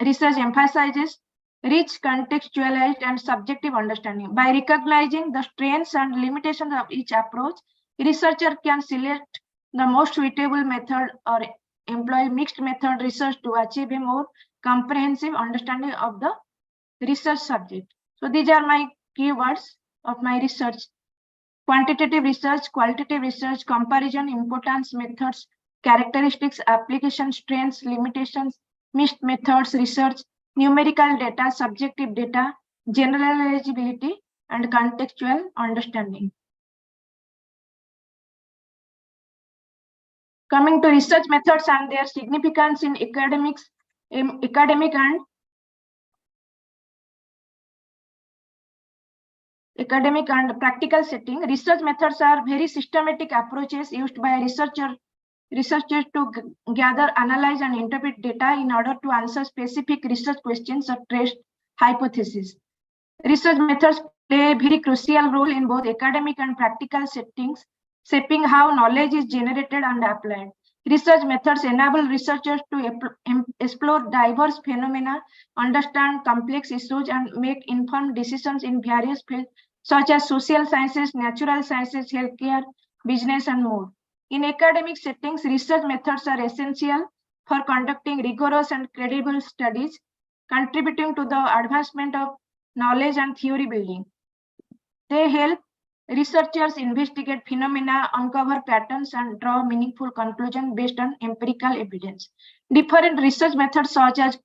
research emphasizes rich contextualized and subjective understanding. By recognizing the strengths and limitations of each approach, researcher can select the most suitable method or employ mixed method research to achieve a more comprehensive understanding of the research subject. So these are my keywords of my research: quantitative research, qualitative research, comparison, importance, methods, characteristics, application, strengths, limitations, mixed methods research, numerical data, subjective data, generalizability, and contextual understanding. Coming to research methods and their significance in academic and practical setting, research methods are very systematic approaches used by researchers to gather, analyze, and interpret data in order to answer specific research questions or test hypotheses. Research methods play a very crucial role in both academic and practical settings, shaping how knowledge is generated and applied. Research methods enable researchers to explore diverse phenomena, understand complex issues, and make informed decisions in various fields such as social sciences, natural sciences, healthcare, business, and more. In academic settings, research methods are essential for conducting rigorous and credible studies, contributing to the advancement of knowledge and theory building. They help researchers investigate phenomena, uncover patterns, and draw meaningful conclusions based on empirical evidence. Different research methods such as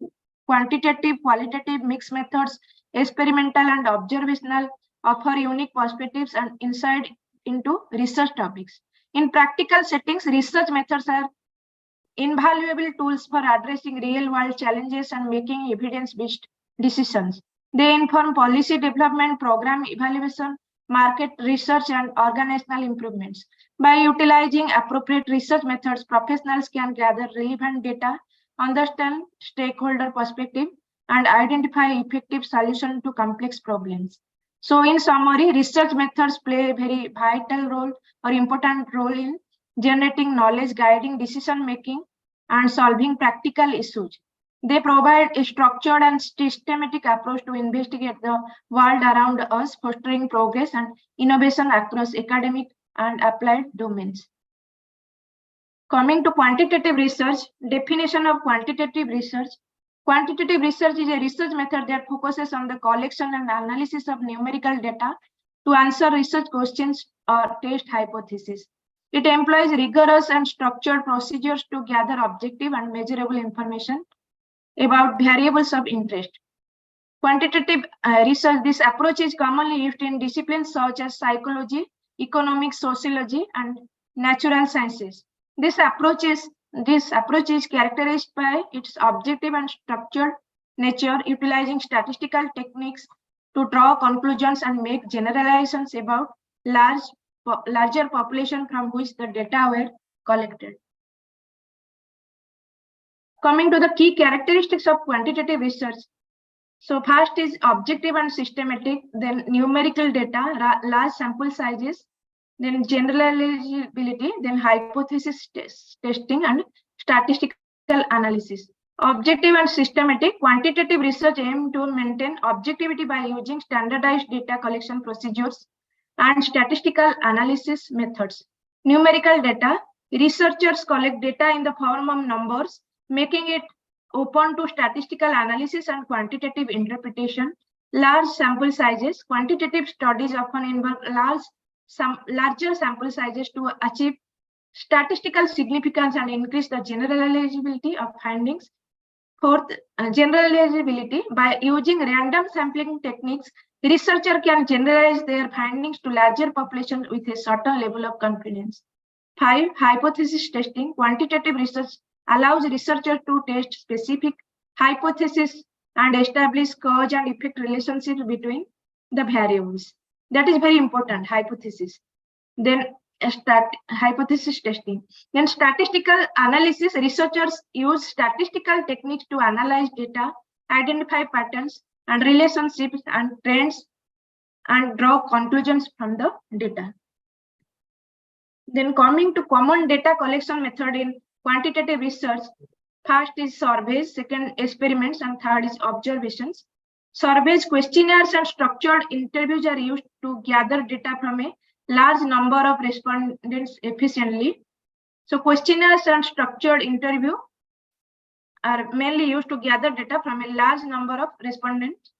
quantitative, qualitative, mixed methods, experimental, and observational offer unique perspectives and insight into research topics. In practical settings, research methods are invaluable tools for addressing real-world challenges and making evidence-based decisions. They inform policy development, program evaluation, market research, and organizational improvements. By utilizing appropriate research methods, professionals can gather relevant data, understand stakeholder perspective, and identify effective solutions to complex problems. So in summary, research methods play a very vital role or important role in generating knowledge, guiding decision-making, and solving practical issues. They provide a structured and systematic approach to investigate the world around us, fostering progress and innovation across academic and applied domains. Coming to quantitative research, definition of quantitative research. Quantitative research is a research method that focuses on the collection and analysis of numerical data to answer research questions or test hypotheses. It employs rigorous and structured procedures to gather objective and measurable information about variables of interest. Quantitative research, this approach is commonly used in disciplines such as psychology, economics, sociology, and natural sciences. This approach is characterized by its objective and structured nature, utilizing statistical techniques to draw conclusions and make generalizations about larger population from which the data were collected. Coming to the key characteristics of quantitative research. So first is objective and systematic, then numerical data, large sample sizes, then generalizability, then hypothesis testing, and statistical analysis. Objective and systematic, quantitative research aim to maintain objectivity by using standardized data collection procedures and statistical analysis methods. Numerical data, researchers collect data in the form of numbers, making it open to statistical analysis and quantitative interpretation. Large sample sizes, quantitative studies often involve larger sample sizes to achieve statistical significance and increase the generalizability of findings. Fourth, generalizability. By using random sampling techniques, researcher can generalize their findings to larger populations with a certain level of confidence. 5, hypothesis testing. Quantitative research allows researchers to test specific hypotheses and establish cause and effect relationships between the variables. That is very important, hypothesis. Then hypothesis testing. Then statistical analysis. Researchers use statistical techniques to analyze data, identify patterns and relationships and trends, and draw conclusions from the data. Then coming to common data collection method in quantitative research, first is surveys, second experiments, and third is observations. Surveys, questionnaires, and structured interviews are used to gather data from a large number of respondents efficiently. So questionnaires and structured interview are mainly used to gather data from a large number of respondents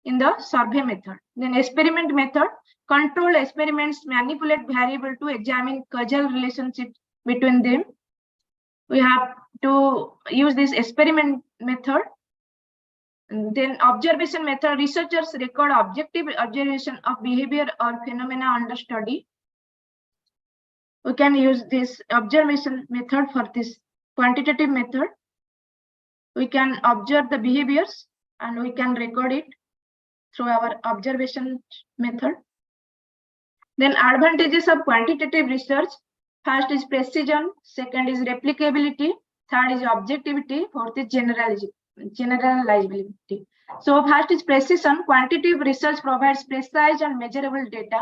in the survey method. Then experiment method, controlled experiments manipulate variable to examine causal relationships between them. We have to use this experiment method. And then observation method, researchers record objective observation of behavior or phenomena under study. We can use this observation method for this quantitative method. We can observe the behaviors and we can record it through our observation method. Then advantages of quantitative research. First is precision, second is replicability, third is objectivity, fourth is generalizability. So first is precision. Quantitative research provides precise and measurable data,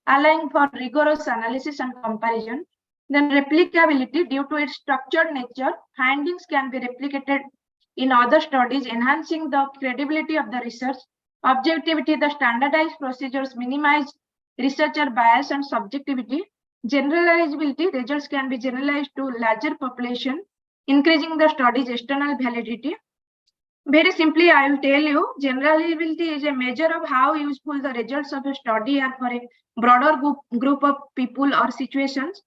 allowing for rigorous analysis and comparison. Then replicability, due to its structured nature, findings can be replicated in other studies, enhancing the credibility of the research. Objectivity, the standardized procedures minimize researcher bias and subjectivity. Generalizability, results can be generalized to larger population, increasing the study's external validity. Very simply, I will tell you, generalizability is a measure of how useful the results of a study are for a broader group of people or situations.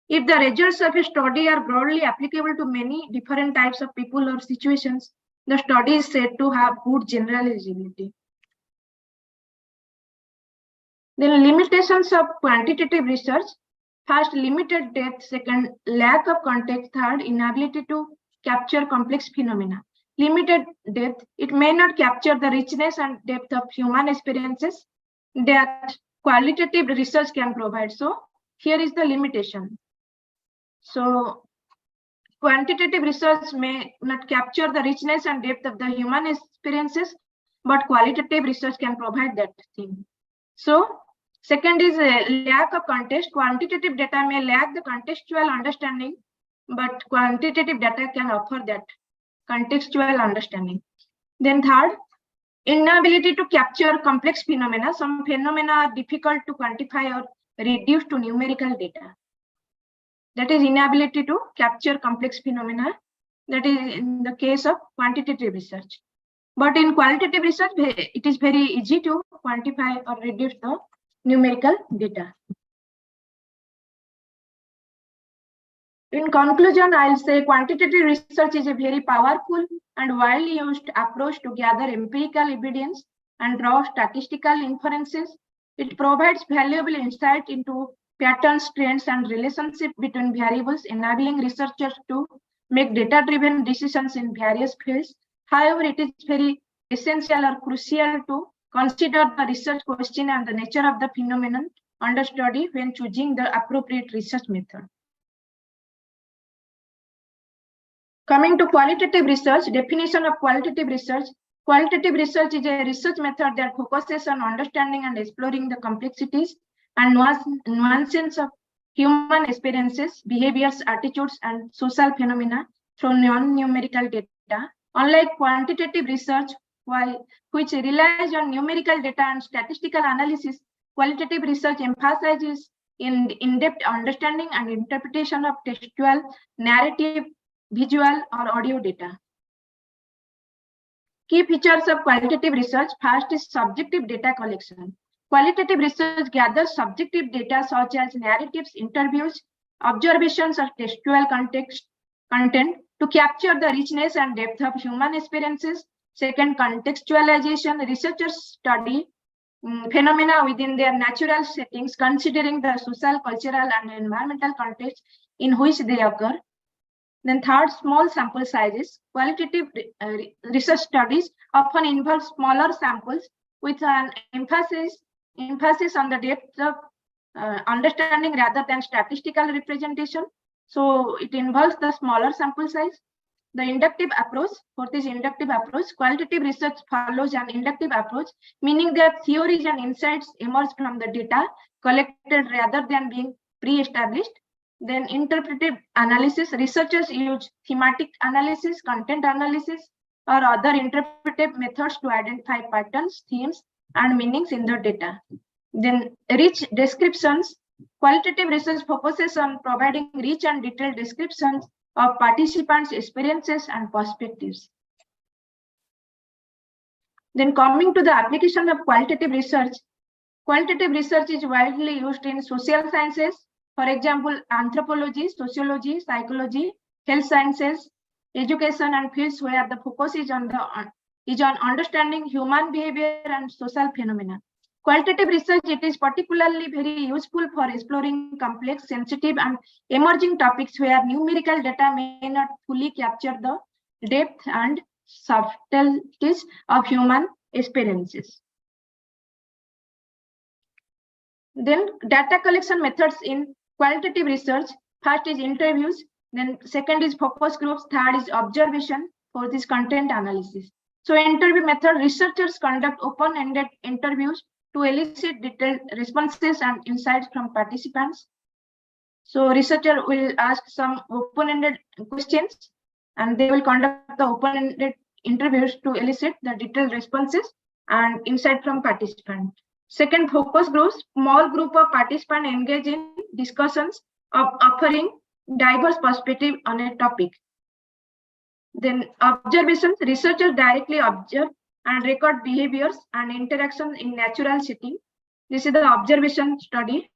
If the results of a study are broadly applicable to many different types of people or situations, the study is said to have good generalizability. Then limitations of quantitative research. First, limited depth. Second, lack of context. Third, inability to capture complex phenomena. Limited depth, it may not capture the richness and depth of human experiences that qualitative research can provide. So here is the limitation. So quantitative research may not capture the richness and depth of the human experiences, but qualitative research can provide that thing. So second is a lack of context. Quantitative data may lack the contextual understanding, but quantitative data can offer that contextual understanding. Then third, inability to capture complex phenomena. Some phenomena are difficult to quantify or reduce to numerical data. That is inability to capture complex phenomena. That is in the case of quantitative research. But in qualitative research, it is very easy to quantify or reduce the numerical data. In conclusion, I'll say quantitative research is a very powerful and widely used approach to gather empirical evidence and draw statistical inferences. It provides valuable insight into patterns, trends, and relationships between variables, enabling researchers to make data-driven decisions in various fields. However, it is very essential or crucial to consider the research question and the nature of the phenomenon under study when choosing the appropriate research method. Coming to qualitative research, definition of qualitative research. Qualitative research is a research method that focuses on understanding and exploring the complexities and nuances of human experiences, behaviors, attitudes, and social phenomena through non-numerical data. Unlike quantitative research, which relies on numerical data and statistical analysis, qualitative research emphasizes in-depth understanding and interpretation of textual, narrative, visual, or audio data. Key features of qualitative research. First is subjective data collection. Qualitative research gathers subjective data such as narratives, interviews, observations, or textual content to capture the richness and depth of human experiences. Second, contextualization. Researchers study phenomena within their natural settings, considering the social, cultural, and environmental context in which they occur. Then third, small sample sizes. Qualitative research studies often involve smaller samples with an emphasis on the depth of understanding rather than statistical representation. So it involves the smaller sample size. The inductive approach. For this inductive approach, qualitative research follows an inductive approach, meaning that theories and insights emerge from the data collected rather than being pre-established. Then interpretive analysis. Researchers use thematic analysis, content analysis, or other interpretive methods to identify patterns, themes, and meanings in the data. Then rich descriptions. Qualitative research focuses on providing rich and detailed descriptions of participants' experiences and perspectives. Then coming to the application of qualitative research is widely used in social sciences. For example, anthropology, sociology, psychology, health sciences, education, and fields where the focus is on understanding human behavior and social phenomena. Qualitative research, it is particularly very useful for exploring complex, sensitive, and emerging topics where numerical data may not fully capture the depth and subtleties of human experiences. Then data collection methods in qualitative research. First is interviews, then second is focus groups, third is observation, fourth is content analysis. So interview method, researchers conduct open-ended interviews to elicit detailed responses and insights from participants. So researcher will ask some open-ended questions and they will conduct the open-ended interviews to elicit the detailed responses and insight from participants. Second, focus groups, small group of participants engage in discussions of offering diverse perspective on a topic. Then observations, researchers directly observe and record behaviors and interactions in natural setting. This is the observation study.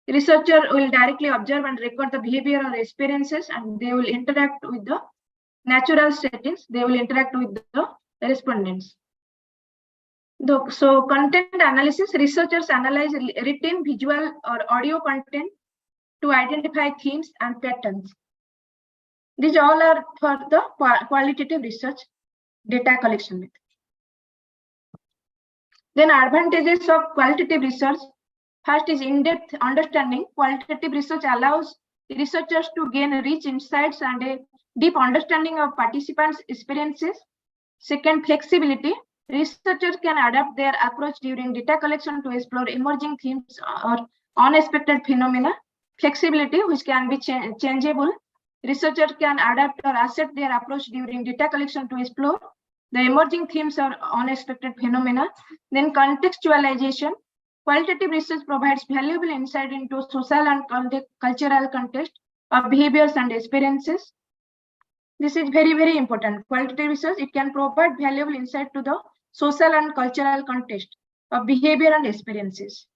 Researcher will directly observe and record the behavior or experiences, and they will interact with the natural settings. They will interact with the respondents. So content analysis, researchers analyze written, visual or audio content to identify themes and patterns. These all are for the qualitative research data collection method. Then advantages of qualitative research. First is in-depth understanding. Qualitative research allows researchers to gain rich insights and a deep understanding of participants' experiences. Second, flexibility. Researchers can adapt their approach during data collection to explore emerging themes or unexpected phenomena. Flexibility, which can be changeable. Researchers can adapt or adjust their approach during data collection to explore the emerging themes or unexpected phenomena. Then contextualization. Qualitative research provides valuable insight into social and cultural context of behaviors and experiences. This is very, very important. Qualitative research, it can provide valuable insight to the social and cultural context of behavior and experiences.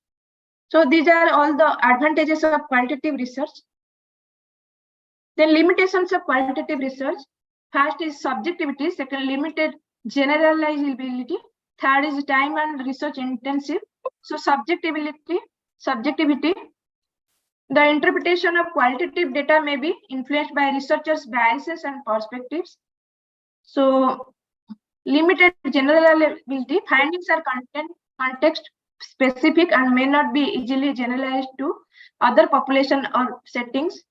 So these are all the advantages of qualitative research. Then limitations of qualitative research. First is subjectivity. Second, limited generalizability. Third is time and research intensive. So subjectivity, the interpretation of qualitative data may be influenced by researchers' biases and perspectives. So limited generalizability, findings are context specific and may not be easily generalized to other population or settings.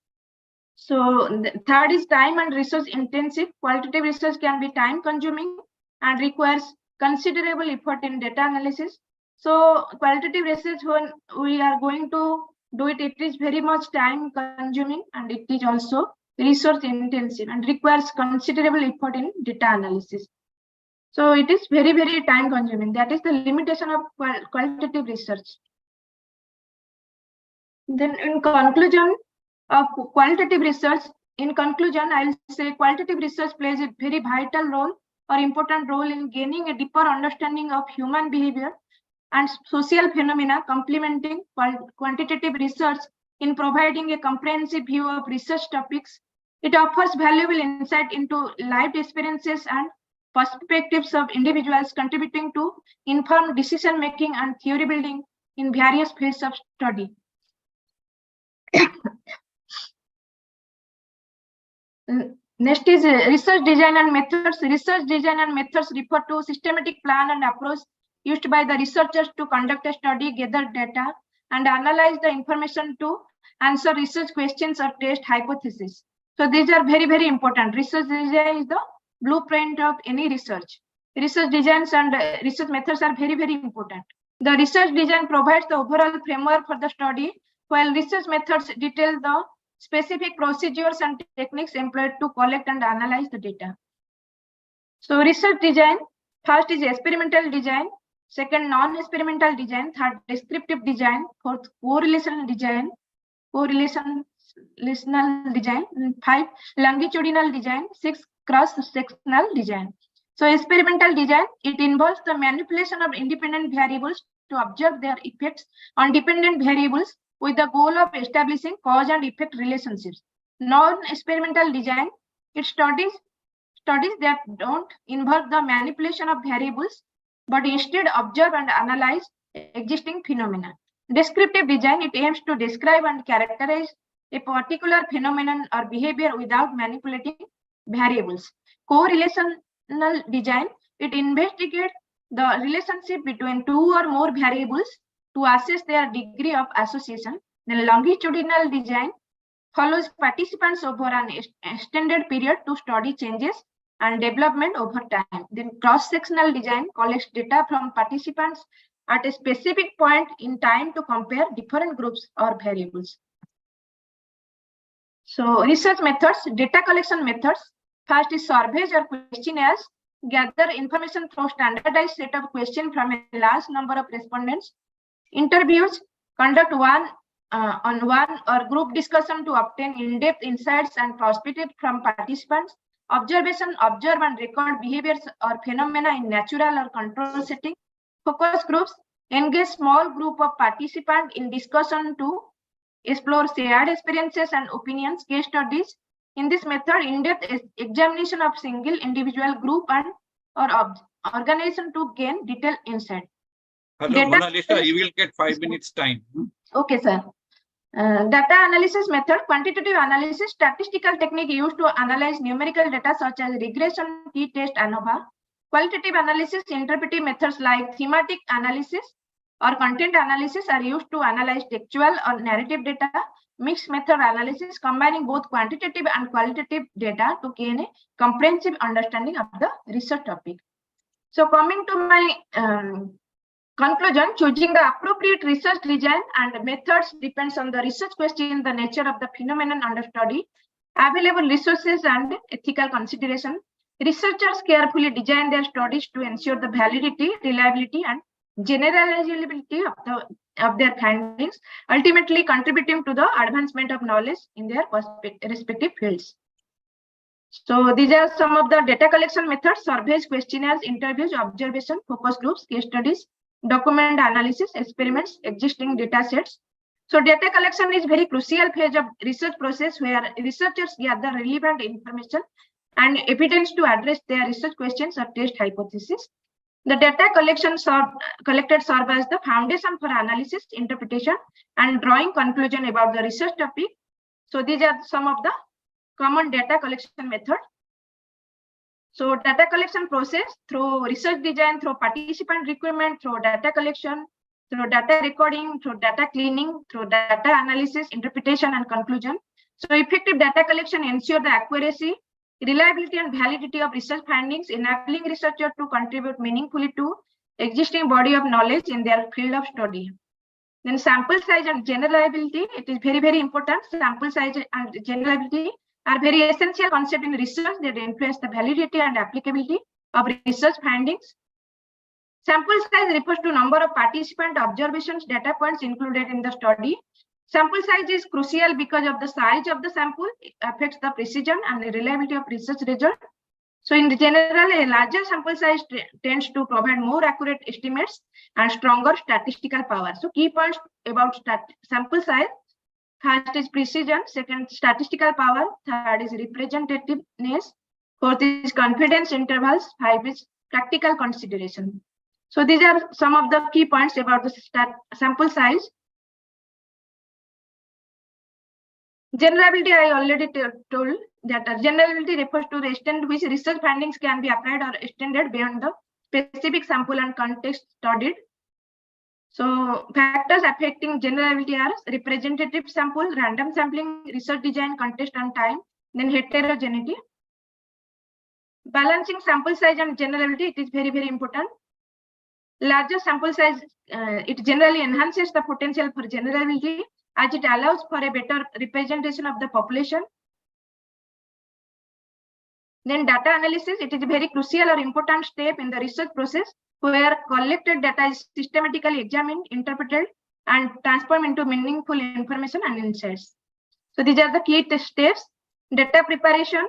So the third is time and research intensive. Qualitative research can be time consuming and requires considerable effort in data analysis. So qualitative research, when we are going to do it, it is very much time consuming and it is also resource intensive and requires considerable effort in data analysis. So it is very, very time consuming. That is the limitation of qualitative research. Then in conclusion of qualitative research, in conclusion, I'll say qualitative research plays a very vital role or important role in gaining a deeper understanding of human behavior and social phenomena, complementing quantitative research in providing a comprehensive view of research topics. It offers valuable insight into lived experiences and perspectives of individuals, contributing to informed decision making and theory building in various fields of study. Next is research design and methods. Research design and methods refer to systematic plan and approach used by the researchers to conduct a study, gather data, and analyze the information to answer research questions or test hypotheses. So these are very, very important. Research design is the blueprint of any research. Research designs and research methods are very, very important. The research design provides the overall framework for the study, while research methods detail the specific procedures and techniques employed to collect and analyze the data. So research design, first is experimental design, second non-experimental design, third descriptive design, fourth correlational design, five longitudinal design, six cross-sectional design. So experimental design, it involves the manipulation of independent variables to observe their effects on dependent variables with the goal of establishing cause and effect relationships. Non-experimental design, it studies that don't involve the manipulation of variables, but instead observe and analyze existing phenomena. Descriptive design, it aims to describe and characterize a particular phenomenon or behavior without manipulating variables. Correlational design, it investigates the relationship between two or more variables to assess their degree of association. Then longitudinal design follows participants over an extended period to study changes and development over time. Then cross-sectional design collects data from participants at a specific point in time to compare different groups or variables. So research methods, data collection methods. First is surveys or questionnaires. Gather information through standardized set of questions from a large number of respondents. Interviews, conduct one-on-one or group discussion to obtain in-depth insights and perspectives from participants. observe and record behaviors or phenomena in natural or control setting. Focus groups engage small group of participants in discussion to explore shared experiences and opinions. Case studies. In this method, in-depth examination of single, individual, group, and or organization to gain detailed insight. Hello, Mona Lisa, you will get 5 minutes time. Okay, sir. Data analysis method, quantitative analysis, statistical technique used to analyze numerical data such as regression, t-test, ANOVA. Qualitative analysis, interpretive methods like thematic analysis or content analysis are used to analyze textual or narrative data. Mixed method analysis, combining both quantitative and qualitative data to gain a comprehensive understanding of the research topic. So coming to my conclusion, choosing the appropriate research design and methods depends on the research question, the nature of the phenomenon under study, available resources, and ethical consideration. Researchers carefully design their studies to ensure the validity, reliability, and generalizability of their findings, ultimately contributing to the advancement of knowledge in their respective fields. So these are some of the data collection methods: surveys, questionnaires, interviews, observation, focus groups, case studies, document analysis, experiments, existing data sets. So data collection is very crucial phase of research process where researchers gather relevant information and evidence to address their research questions or test hypotheses. The data collected serve as the foundation for analysis, interpretation, and drawing conclusion about the research topic. So these are some of the common data collection methods. So data collection process through research design, through participant recruitment, through data collection, through data recording, through data cleaning, through data analysis, interpretation, and conclusion. So effective data collection ensure the accuracy, reliability, and validity of research findings, enabling researchers to contribute meaningfully to existing body of knowledge in their field of study. Then sample size and generalizability, it is very, very important. Sample size and generalizability are very essential concepts in research that influence the validity and applicability of research findings. Sample size refers to number of participant observations, data points included in the study. Sample size is crucial because of the size of the sample. It affects the precision and the reliability of research result. So in general, a larger sample size tends to provide more accurate estimates and stronger statistical power. So key points about sample size: first is precision, second statistical power, third is representativeness, fourth is confidence intervals, five is practical consideration. So these are some of the key points about the sample size. Generalizability, I already told that generalizability refers to the extent to which research findings can be applied or extended beyond the specific sample and context studied. So factors affecting generalizability are representative sample, random sampling, research design, context and time, then heterogeneity. Balancing sample size and generalizability, it is very, very important. Larger sample size, it generally enhances the potential for generalizability as it allows for a better representation of the population. Then data analysis, it is a very crucial or important step in the research process where collected data is systematically examined, interpreted, and transformed into meaningful information and insights. So these are the key steps: data preparation,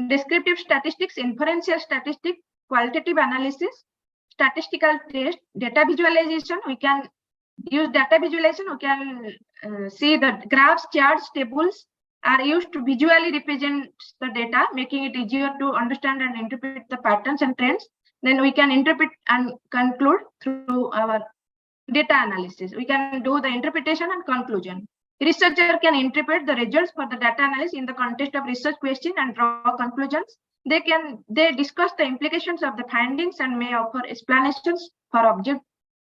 descriptive statistics, inferential statistics, qualitative analysis, statistical test, data visualization. We can use data visualization. We can see the graphs, charts, tables are used to visually represent the data, making it easier to understand and interpret the patterns and trends. Then we can interpret and conclude through our data analysis. We can do the interpretation and conclusion. Researcher can interpret the results for the data analysis in the context of research question and draw conclusions. They discuss the implications of the findings and may offer explanations for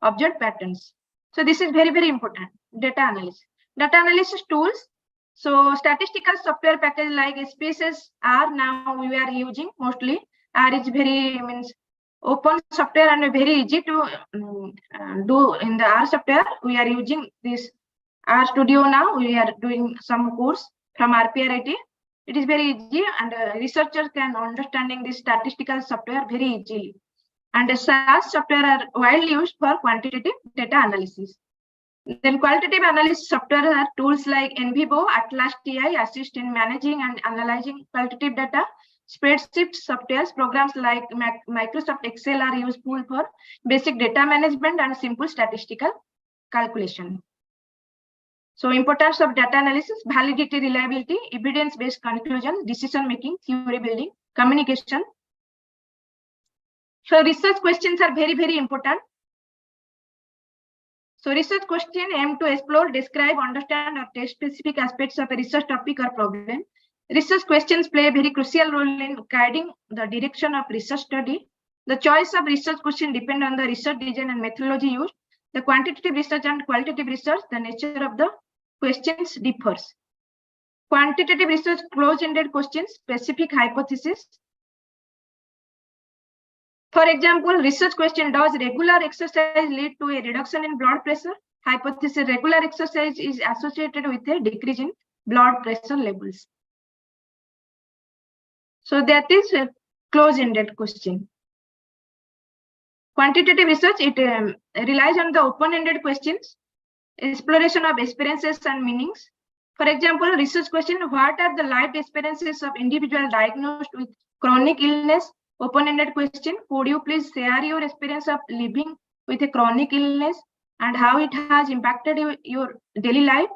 object patterns. So this is very, very important. Data analysis. Data analysis tools. So statistical software package like Spaces R now we are using mostly. R is very open software and very easy to do in the R software. We are using this R Studio now. We are doing some course from RPRIT. It is very easy and researchers can understanding this statistical software very easily. And the SAS software are widely used for quantitative data analysis. Then qualitative analysis software are tools like NVivo, Atlas TI assist in managing and analyzing qualitative data. Spreadsheet softwares, programs like Microsoft Excel are useful for basic data management and simple statistical calculation. So importance of data analysis, validity, reliability, evidence-based conclusion, decision-making, theory building, communication. So research questions are very, very important. So research question aim to explore, describe, understand, or test specific aspects of a research topic or problem. Research questions play a very crucial role in guiding the direction of research study. The choice of research question depend on the research design and methodology used. The quantitative research and qualitative research, the nature of the questions differs. Quantitative research, close-ended questions, specific hypothesis. For example, research question, does regular exercise lead to a reduction in blood pressure? Hypothesis, regular exercise is associated with a decrease in blood pressure levels. So that is a close-ended question. Quantitative research, it relies on the open-ended questions, exploration of experiences and meanings. For example, research question, what are the life experiences of individuals diagnosed with chronic illness? Open-ended question, could you please share your experience of living with a chronic illness and how it has impacted your daily life?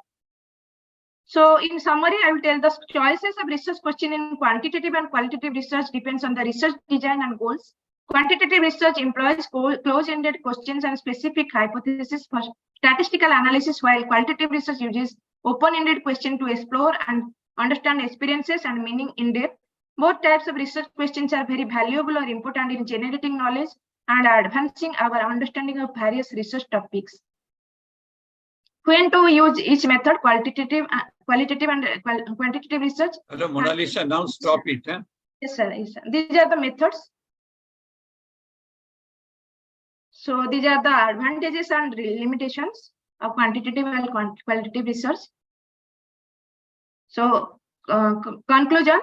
So in summary, I will tell the choices of research question in quantitative and qualitative research depends on the research design and goals. Quantitative research employs close-ended questions and specific hypotheses for statistical analysis, while qualitative research uses open-ended questions to explore and understand experiences and meaning in depth. Both types of research questions are very valuable or important in generating knowledge and advancing our understanding of various research topics. When to use each method, qualitative and quantitative research. Hello, Mona Lisa, now stop it. Huh? Yes, sir. Yes, sir. These are the methods. So these are the advantages and limitations of quantitative and qualitative research. So conclusion.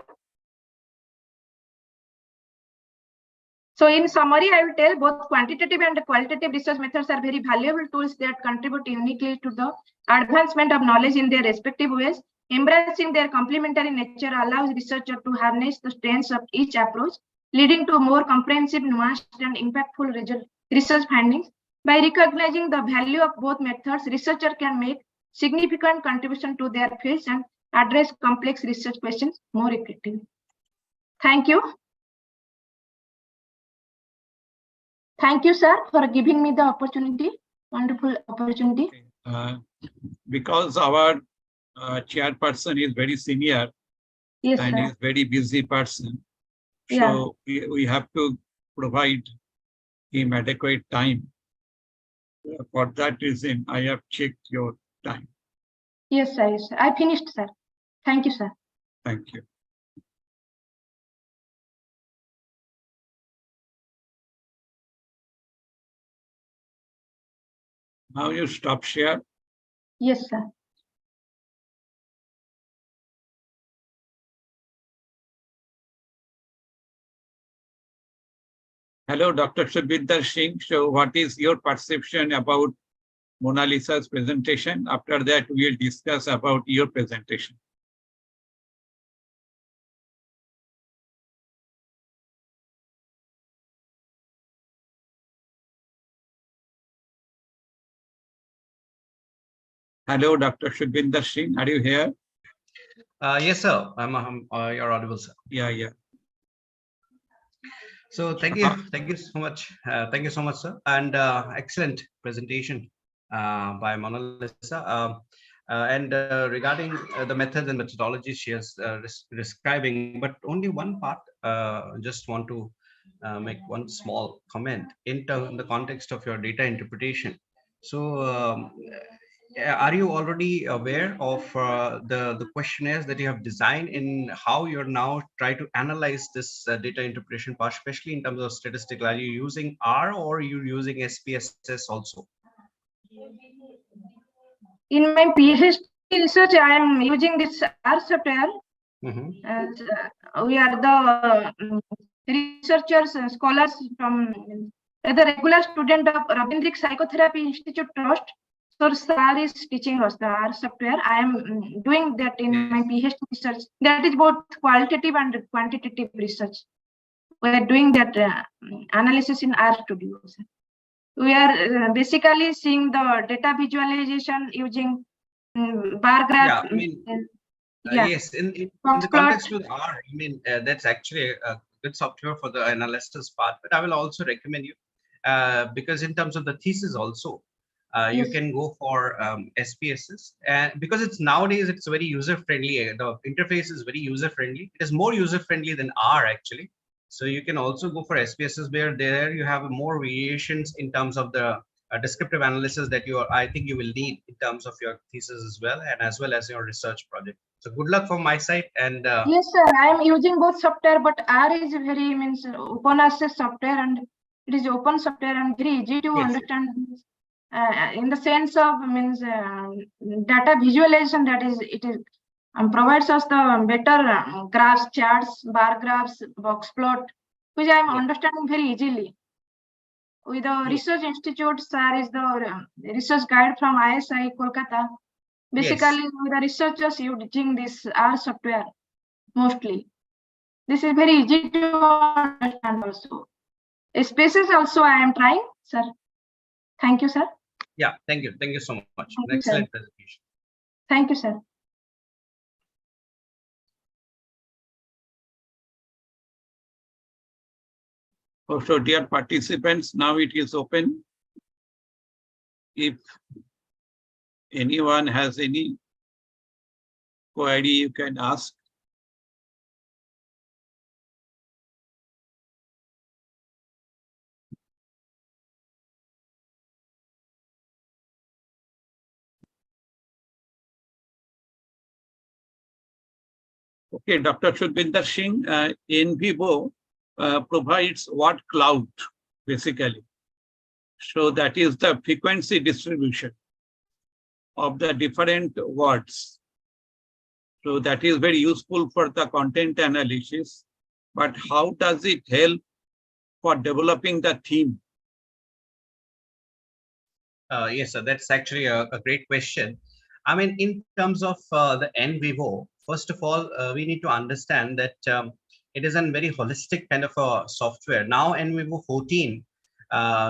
So in summary, I will tell both quantitative and qualitative research methods are very valuable tools that contribute uniquely to the advancement of knowledge in their respective ways. Embracing their complementary nature allows researchers to harness the strengths of each approach, leading to more comprehensive, nuanced, and impactful research findings. By recognizing the value of both methods, researchers can make significant contribution to their fields and address complex research questions more effectively. Thank you. Thank you, sir, for giving me the opportunity. Wonderful opportunity. Because our chairperson is very senior, yes, and sir. is very busy person, Yeah. so we have to provide him adequate time. For that reason, I have checked your time. Yes, sir. Yes, sir. I finished, sir. Thank you, sir. Thank you. Now you stop share. Yes, sir. Hello, Dr. Subhinder Singh. So what is your perception about Mona Lisa's presentation? After that, we'll discuss about your presentation. Hello, Dr. Subhinder Singh. Are you here? Yes, sir. You're audible, sir. Yeah. So thank you so much. Thank you so much, sir. And excellent presentation by Mona Lisa. And regarding the methods and methodologies she is describing, but only one part. Just want to make one small comment in the context of your data interpretation. So are you already aware of the questionnaires that you have designed in how you're now try to analyze this data interpretation part, especially in terms of statistical? Are you using R or are you using SPSS also? In my PhD research, I am using this R software. And we are the researchers and scholars from the regular student of Rabindrik Psychotherapy Institute Trust. So sir is teaching us the R software. I am doing that in my PhD research. That is both qualitative and quantitative research. We are doing that analysis in R Studio. We are basically seeing the data visualization using bar graph. Yeah, I mean, Yeah. yes, in Box the plot. context with R, I mean, that's actually a good software for the analysis part, but I will also recommend you, because in terms of the thesis also, you Yes. can go for SPSS, and because it's nowadays it's very user friendly. The interface is very user friendly. It is more user friendly than R actually. So you can also go for SPSS, where there you have more variations in terms of the descriptive analysis that I think you will need in terms of your thesis as well, and as well as your research project. So good luck from my side. And Yes, sir. I am using both software, but R is very means open access software, and it is open software and very easy to yes, understand. In the sense of means data visualization, that is, it is provides us the better graphs, charts, bar graphs, box plot, which I am yes, understanding very easily. With the yes, research institute, sir is the research guide from ISI Kolkata. yes. Basically, with the researchers using this R software mostly. This is very easy to understand also. Spaces also I am trying, sir. Thank you, sir. Yeah, thank you. Thank you so much. Thank An you, sir. excellent presentation. Thank you, sir. So dear participants, now it is open. If anyone has any query, you can ask. Okay, Dr. Shudbinder Singh, in vivo provides what cloud, basically. So that is the frequency distribution of the different words. So that is very useful for the content analysis. But how does it help for developing the theme? Yes, sir, that's actually a great question. I mean, in terms of the N vivo, first of all, we need to understand that it is a very holistic kind of a software. Now, N vivo 14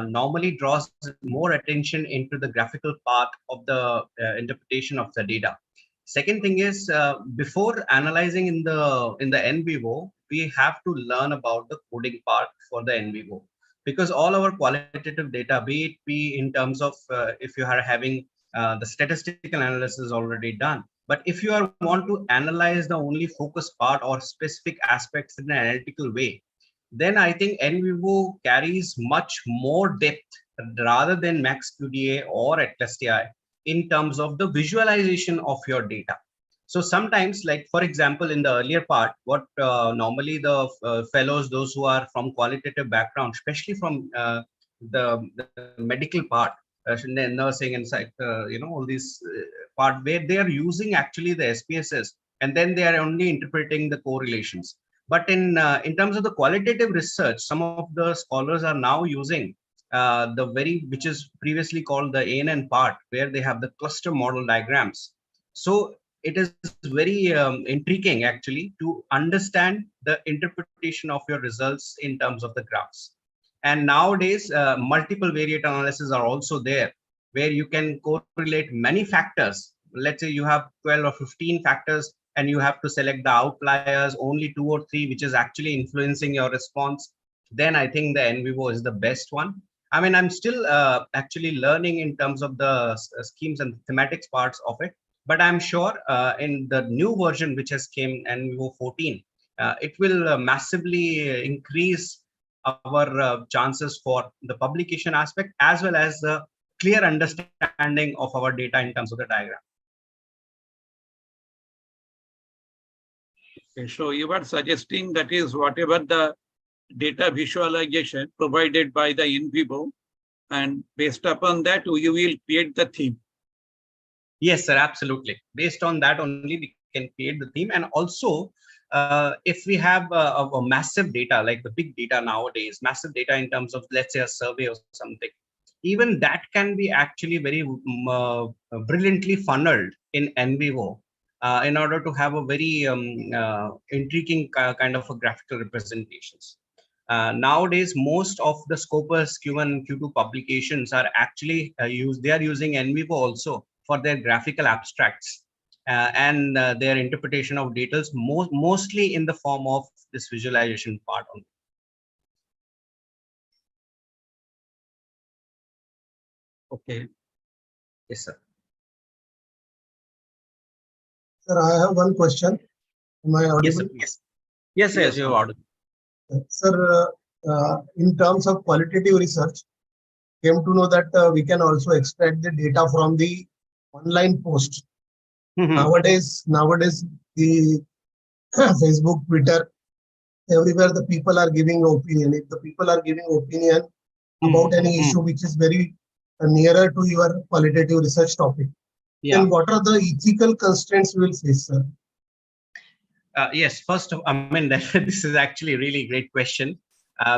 normally draws more attention into the graphical part of the interpretation of the data. Second thing is, before analyzing in the N vivo, we have to learn about the coding part for the N vivo, because all our qualitative data, be in terms of if you are having the statistical analysis already done, but if you are want to analyze the only focus part or specific aspects in an analytical way, then I think NVivo carries much more depth rather than MaxQDA or Atlas TI in terms of the visualization of your data. So sometimes, like for example, in the earlier part, what normally the fellows, those who are from qualitative background, especially from the medical part, nursing and all these part where they are using actually the SPSS, and then they are only interpreting the correlations. But in terms of the qualitative research, some of the scholars are now using which is previously called the ANN part, where they have the cluster model diagrams. So it is very intriguing actually to understand the interpretation of your results in terms of the graphs. And nowadays, multiple variate analysis are also there, where you can correlate many factors. Let's say you have 12 or 15 factors, and you have to select the outliers, only 2 or 3, which is actually influencing your response. Then I think the NVivo is the best one. I mean, I'm still actually learning in terms of the schemes and thematics parts of it, but I'm sure in the new version which has came, NVivo 14, it will massively increase our chances for the publication aspect, as well as the clear understanding of our data in terms of the diagram. Okay, so you are suggesting that is whatever the data visualization provided by the NVivo, and based upon that, you will create the theme. Yes, sir, absolutely. Based on that only we can create the theme. And also, if we have a massive data, like the big data nowadays, massive data in terms of, let's say, a survey or something, even that can be actually very brilliantly funneled in NVivo in order to have a very intriguing kind of a graphical representations. Nowadays, most of the Scopus Q1 and Q2 publications are actually they are using NVivo also for their graphical abstracts and their interpretation of details, mostly in the form of this visualization part only. Okay. Yes, sir. Sir, I have one question. Am I audible? Yes, sir, please. Yes, you're audible. Sir, in terms of qualitative research, came to know that we can also extract the data from the online post. Nowadays, the Facebook, Twitter, everywhere the people are giving opinion. If the people are giving opinion about any issue which is very nearer to your qualitative research topic, then what are the ethical constraints we will face, sir? Yes, first of, I mean, this is actually a really great question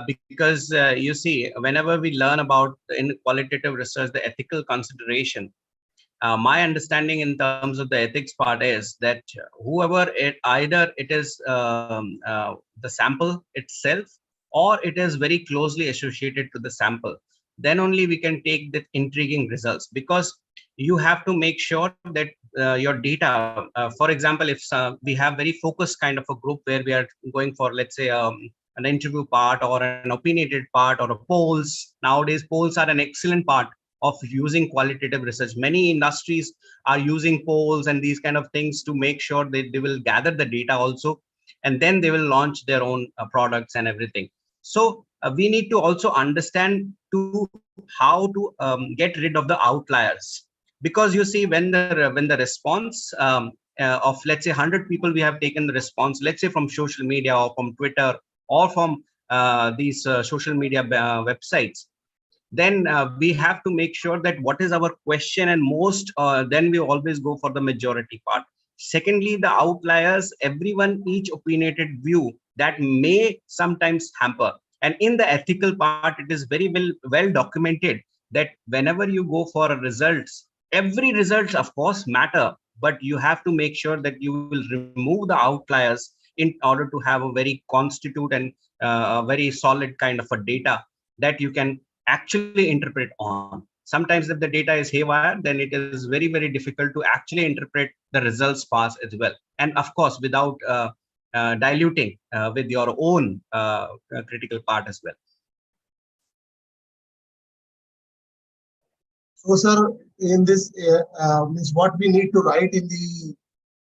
because you see, whenever we learn about in qualitative research, the ethical consideration, my understanding in terms of the ethics part is that whoever either it is the sample itself or it is very closely associated to the sample, then only we can take the intriguing results, because you have to make sure that your data, for example, if we have very focused kind of a group where we are going for, let's say, an interview part or an opinionated part or a polls. Nowadays, polls are an excellent part of using qualitative research. Many industries are using polls and these kind of things to make sure that they will gather the data also, and then they will launch their own products and everything. So we need to also understand to how to get rid of the outliers, because you see, when the response of, let's say, 100 people, we have taken the response, let's say from social media or from Twitter or from these social media websites, then we have to make sure that what is our question, and most then we always go for the majority part. Secondly, the outliers, everyone, each opinionated view that may sometimes hamper. And in the ethical part, it is very well documented that whenever you go for results, every results of course matter, but you have to make sure that you will remove the outliers in order to have a very constitute and a very solid kind of a data that you can actually interpret on. Sometimes if the data is haywire, then it is very difficult to actually interpret the results pass as well. And of course, without diluting with your own critical part as well. So, sir, in this means what we need to write in the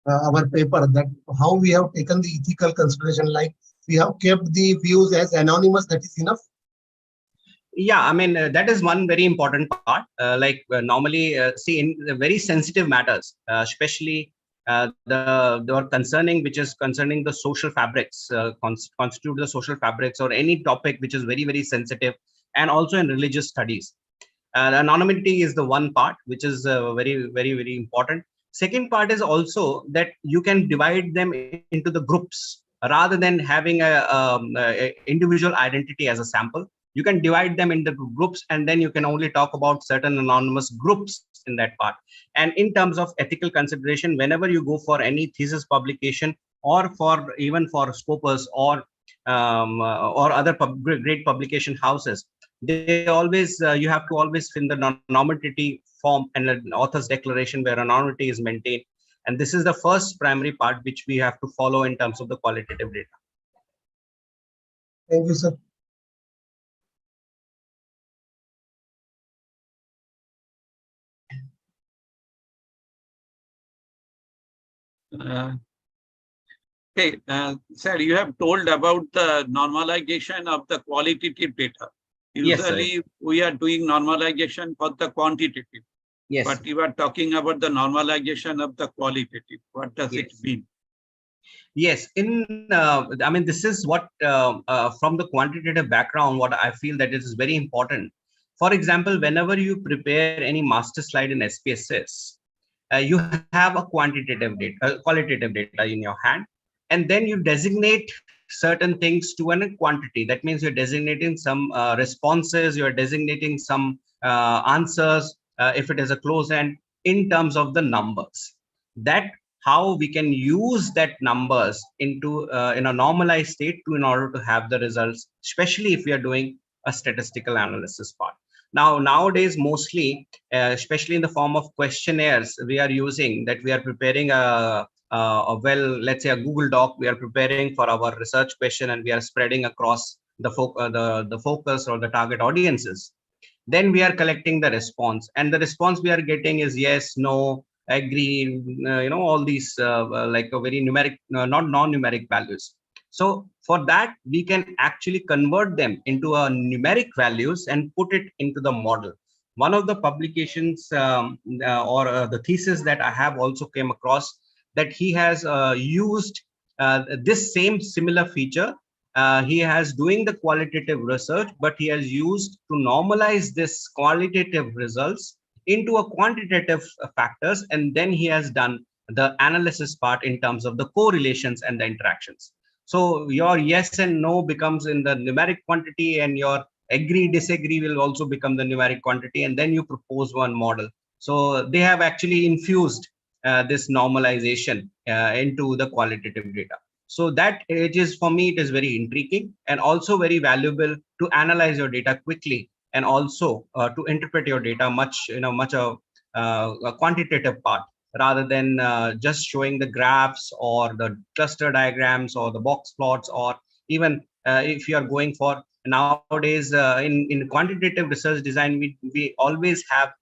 our paper, that how we have taken the ethical consideration, like we have kept the views as anonymous, that is enough? Yeah, I mean, that is one very important part. Normally, see, in the very sensitive matters, especially the concerning, which is concerning the social fabrics, constitute the social fabrics, or any topic which is very sensitive, and also in religious studies. Anonymity is the one part which is very important. Second part is also that you can divide them into the groups rather than having a individual identity as a sample. You can divide them into groups, and then you can only talk about certain anonymous groups in that part. And in terms of ethical consideration, whenever you go for any thesis publication, or for even for Scopus or other great publication houses, they always you have to always fill the anonymity form and an author's declaration where anonymity is maintained. And this is the first primary part which we have to follow in terms of the qualitative data. Thank you, sir. Okay, sir, you have told about the normalization of the qualitative data. Usually, yes, we are doing normalization for the quantitative. Yes. But you are talking about the normalization of the qualitative. What does it mean? Yes, I mean, this is what from the quantitative background, what I feel that it is very important. For example, whenever you prepare any master slide in SPSS, you have a qualitative data in your hand, and then you designate certain things to a quantity. That means you're designating some responses, you're designating some answers, if it is a close end, in terms of the numbers. That how we can use that numbers into in a normalized state to in order to have the results, especially if we are doing a statistical analysis part. Now, nowadays, mostly, especially in the form of questionnaires, we are using that we are preparing well, let's say a Google Doc, we are preparing for our research question and we are spreading across the focus or the target audiences. Then we are collecting the response, and the response we are getting is yes, no, agree, all these like a very numeric, not non-numeric values. So for that, we can actually convert them into a numeric values and put it into the model. One of the publications or the thesis that I have also came across, that he has used this same similar feature. He has doing the qualitative research, but he has used to normalize this qualitative results into a quantitative factors, and then he has done the analysis part in terms of the correlations and the interactions. So your yes and no becomes in the numeric quantity, and your agree disagree will also become the numeric quantity, and then you propose one model. So they have actually infused this normalization into the qualitative data. So that it is, for me, it is very intriguing and also very valuable to analyze your data quickly, and also to interpret your data much a quantitative part, rather than just showing the graphs or the cluster diagrams or the box plots, or even if you are going for nowadays in quantitative research design, we always have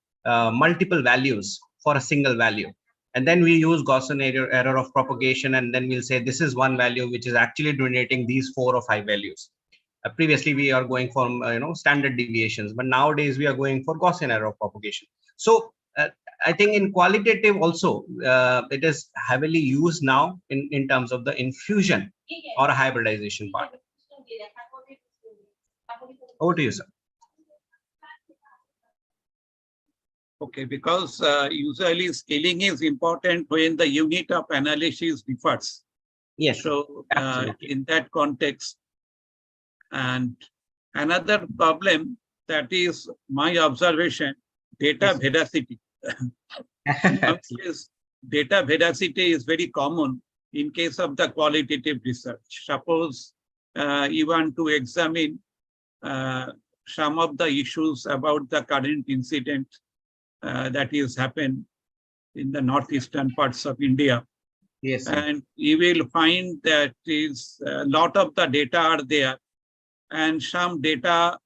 multiple values for a single value. And then we use Gaussian error of propagation, and then we'll say this is one value which is actually donating these 4 or 5 values. Previously, we are going from standard deviations, but nowadays we are going for Gaussian error of propagation. So I think in qualitative also, it is heavily used now in terms of the infusion or a hybridization part. Over to you, sir. Okay, because usually scaling is important when the unit of analysis differs. Yes. So in that context, and another problem that is my observation, data veracity. Data veracity is very common in case of the qualitative research. Suppose you want to examine some of the issues about the current incident that is happened in the northeastern parts of India. Yes. And you will find that is a lot of the data are there, and some data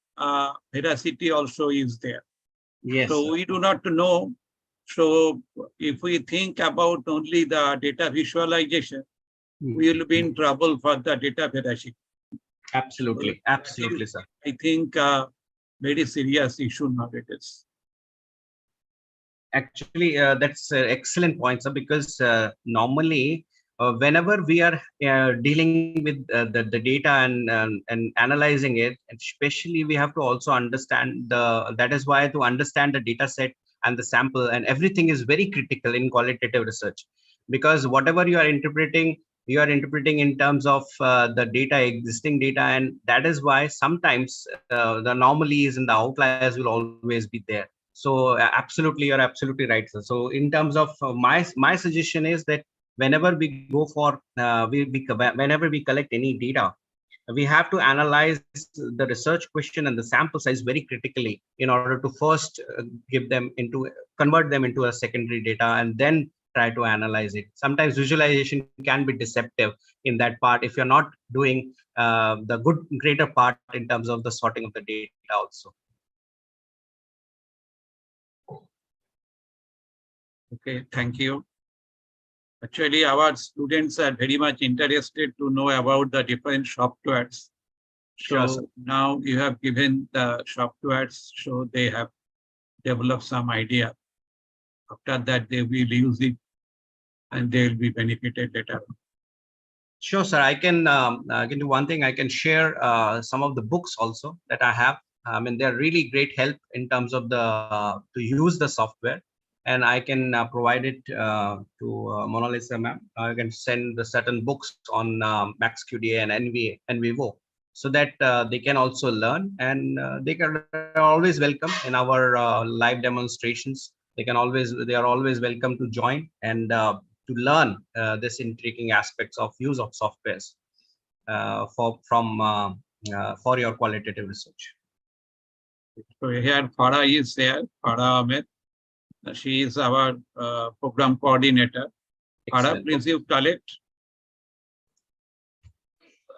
veracity also is there. Yes. So we do not know. So if we think about only the data visualization, we will be in trouble for the data veracity. Absolutely. So absolutely, sir. I think very serious issue nowadays. Actually, that's an excellent point, sir, because normally whenever we are dealing with the data and analyzing it, especially we have to also understand that is why to understand the data set and the sample and everything is very critical in qualitative research, because whatever you are interpreting in terms of the data, existing data, and that is why sometimes the anomalies and the outliers will always be there. So absolutely, you're absolutely right, sir. So in terms of my suggestion is that whenever we go for whenever we collect any data, we have to analyze the research question and the sample size very critically in order to first convert them into a secondary data, and then try to analyze it. Sometimes visualization can be deceptive in that part if you're not doing the greater part in terms of the sorting of the data also. Okay, thank you. Actually, our students are very much interested to know about the different softwares. So Sure, now you have given the softwares, so they have developed some idea. After that, they will use it and they will be benefited later. Sure, sir. I can do one thing. I can share some of the books also that I have. I mean, they're really great help in terms of to use the software. and I can provide it to Mona Lisa ma'am. I can send the certain books on MaxQDA and NVivo, so that they can also learn, and they are always welcome in our live demonstrations. They are always welcome to join and to learn this intriguing aspects of use of softwares for your qualitative research. So here Farah is there, Farah Ahmed. She is our program coordinator. Farah, Excellent. please you collect.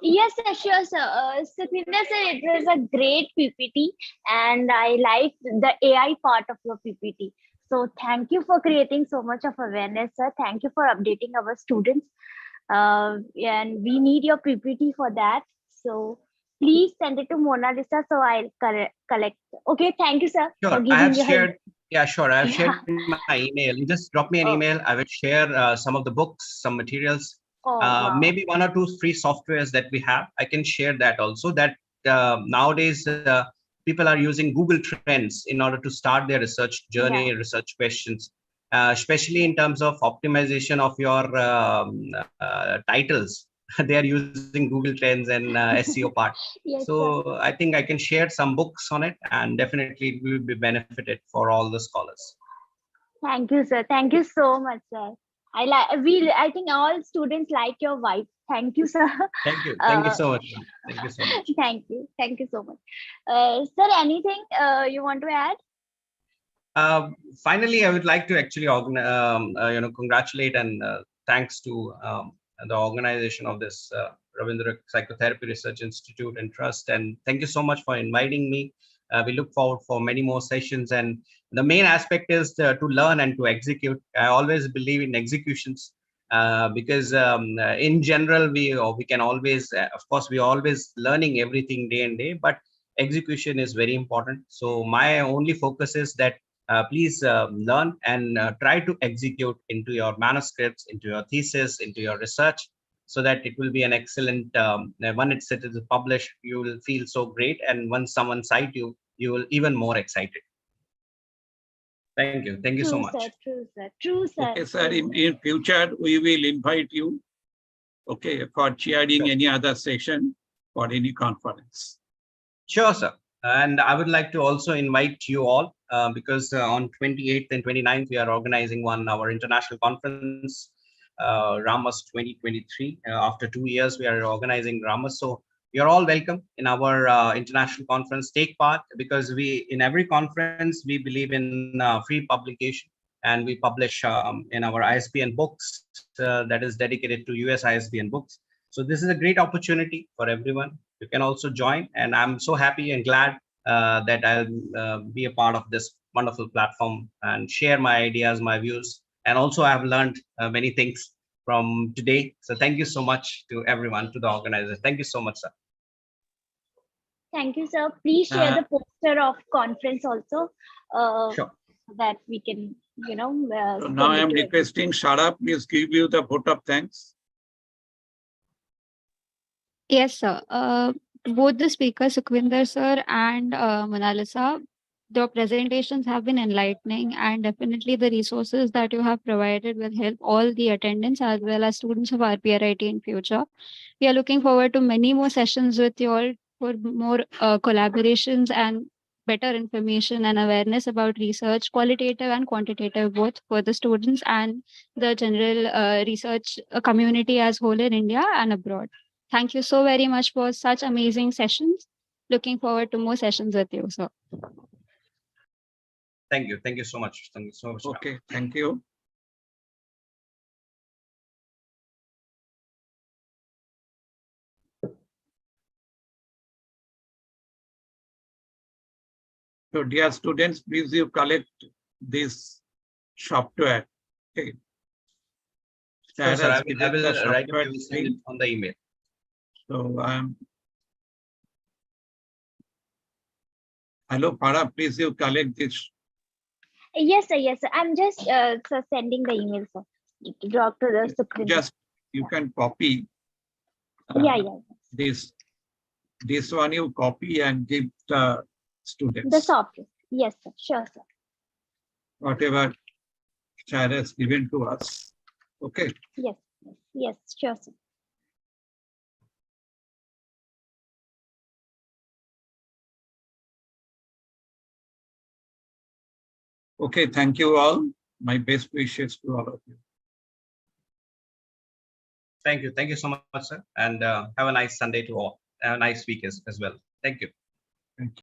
Yes, sir, sure, sir. Sukhvinder sir, it was a great PPT, and I liked the AI part of your PPT. So thank you for creating so much of awareness, sir. Thank you for updating our students. And we need your PPT for that. So please send it to Mona Lisa so I'll collect. Okay, thank you, sir, for Sure, I giving have your help. shared. Yeah, sure. I have Yeah. shared my email. You just drop me an Oh. email. I will share some of the books, some materials, Oh, wow. maybe 1 or 2 free softwares that we have. I can share that also. That nowadays people are using Google Trends in order to start their research journey, Yeah. research questions, especially in terms of optimization of your titles. They are using Google Trends and SEO part. Yes, sir. So I think I can share some books on it, and definitely it will be benefited for all the scholars. Thank you, sir. Thank you so much, sir. I think all students like your vibe. Thank you, sir. Thank you. Thank you so much. Thank you so much. Thank you. Thank you so much. Sir, anything you want to add? Finally, I would like to actually congratulate and thanks to the organization of this Ravindra Psychotherapy Research Institute and Trust. And thank you so much for inviting me. We look forward for many more sessions. And the main aspect is to learn and to execute. I always believe in executions because in general, we can always, of course, we are always learning everything day and day, but execution is very important. So my only focus is that please learn and try to execute into your manuscripts, into your thesis, into your research, so that it will be an excellent, when it is published, you will feel so great. And once someone cite you, you will even more excited. Thank you. Thank you so True, much. sir. True, sir. True, sir. Okay, sir. In future, we will invite you, okay, for chairing any other session or any conference. Sure, sir. And I would like to also invite you all because on 28th and 29th, we are organizing our international conference, Ramas 2023. After 2 years, we are organizing Ramas. So you're all welcome in our international conference. Take part, because in every conference, we believe in free publication, and we publish in our ISBN books that is dedicated to US ISBN books. So this is a great opportunity for everyone. You can also join, and I'm so happy and glad that I'll be a part of this wonderful platform and share my ideas, my views, and also I have learned many things from today. So thank you so much to everyone, to the organizer. Thank you so much, sir. Thank you, sir. Please share the poster of conference also, Sure. so that we can, So now I am requesting Shara, please give you the vote of thanks. Yes, sir. Both the speakers, Sukhvinder sir and Mona Lisa, the presentations have been enlightening, and definitely the resources that you have provided will help all the attendants as well as students of RPRIT in future. We are looking forward to many more sessions with you all for more collaborations and better information and awareness about research, qualitative and quantitative, both for the students and the general research community as whole in India and abroad. Thank you so very much for such amazing sessions. Looking forward to more sessions with you, sir. Thank you. Thank you so much. Thank you so much. Okay, thank you. So dear students, please you collect this software. Okay. Sure, sir. I will write software you, send it on the email. So hello, Farah, please you collect this. Yes, sir. Yes, sir. I'm just sending the email, sir. Dr. Sukhvinder. Just you can copy. Yeah. This one you copy and give the students. The software. Yes, sir. Sure, sir. Whatever Chair has given to us. Okay. Yes, yes, sure, sir. Okay, thank you all. My best wishes to all of you. Thank you. Thank you so much, sir. And have a nice Sunday to all. Have a nice week as well. Thank you. Thank you.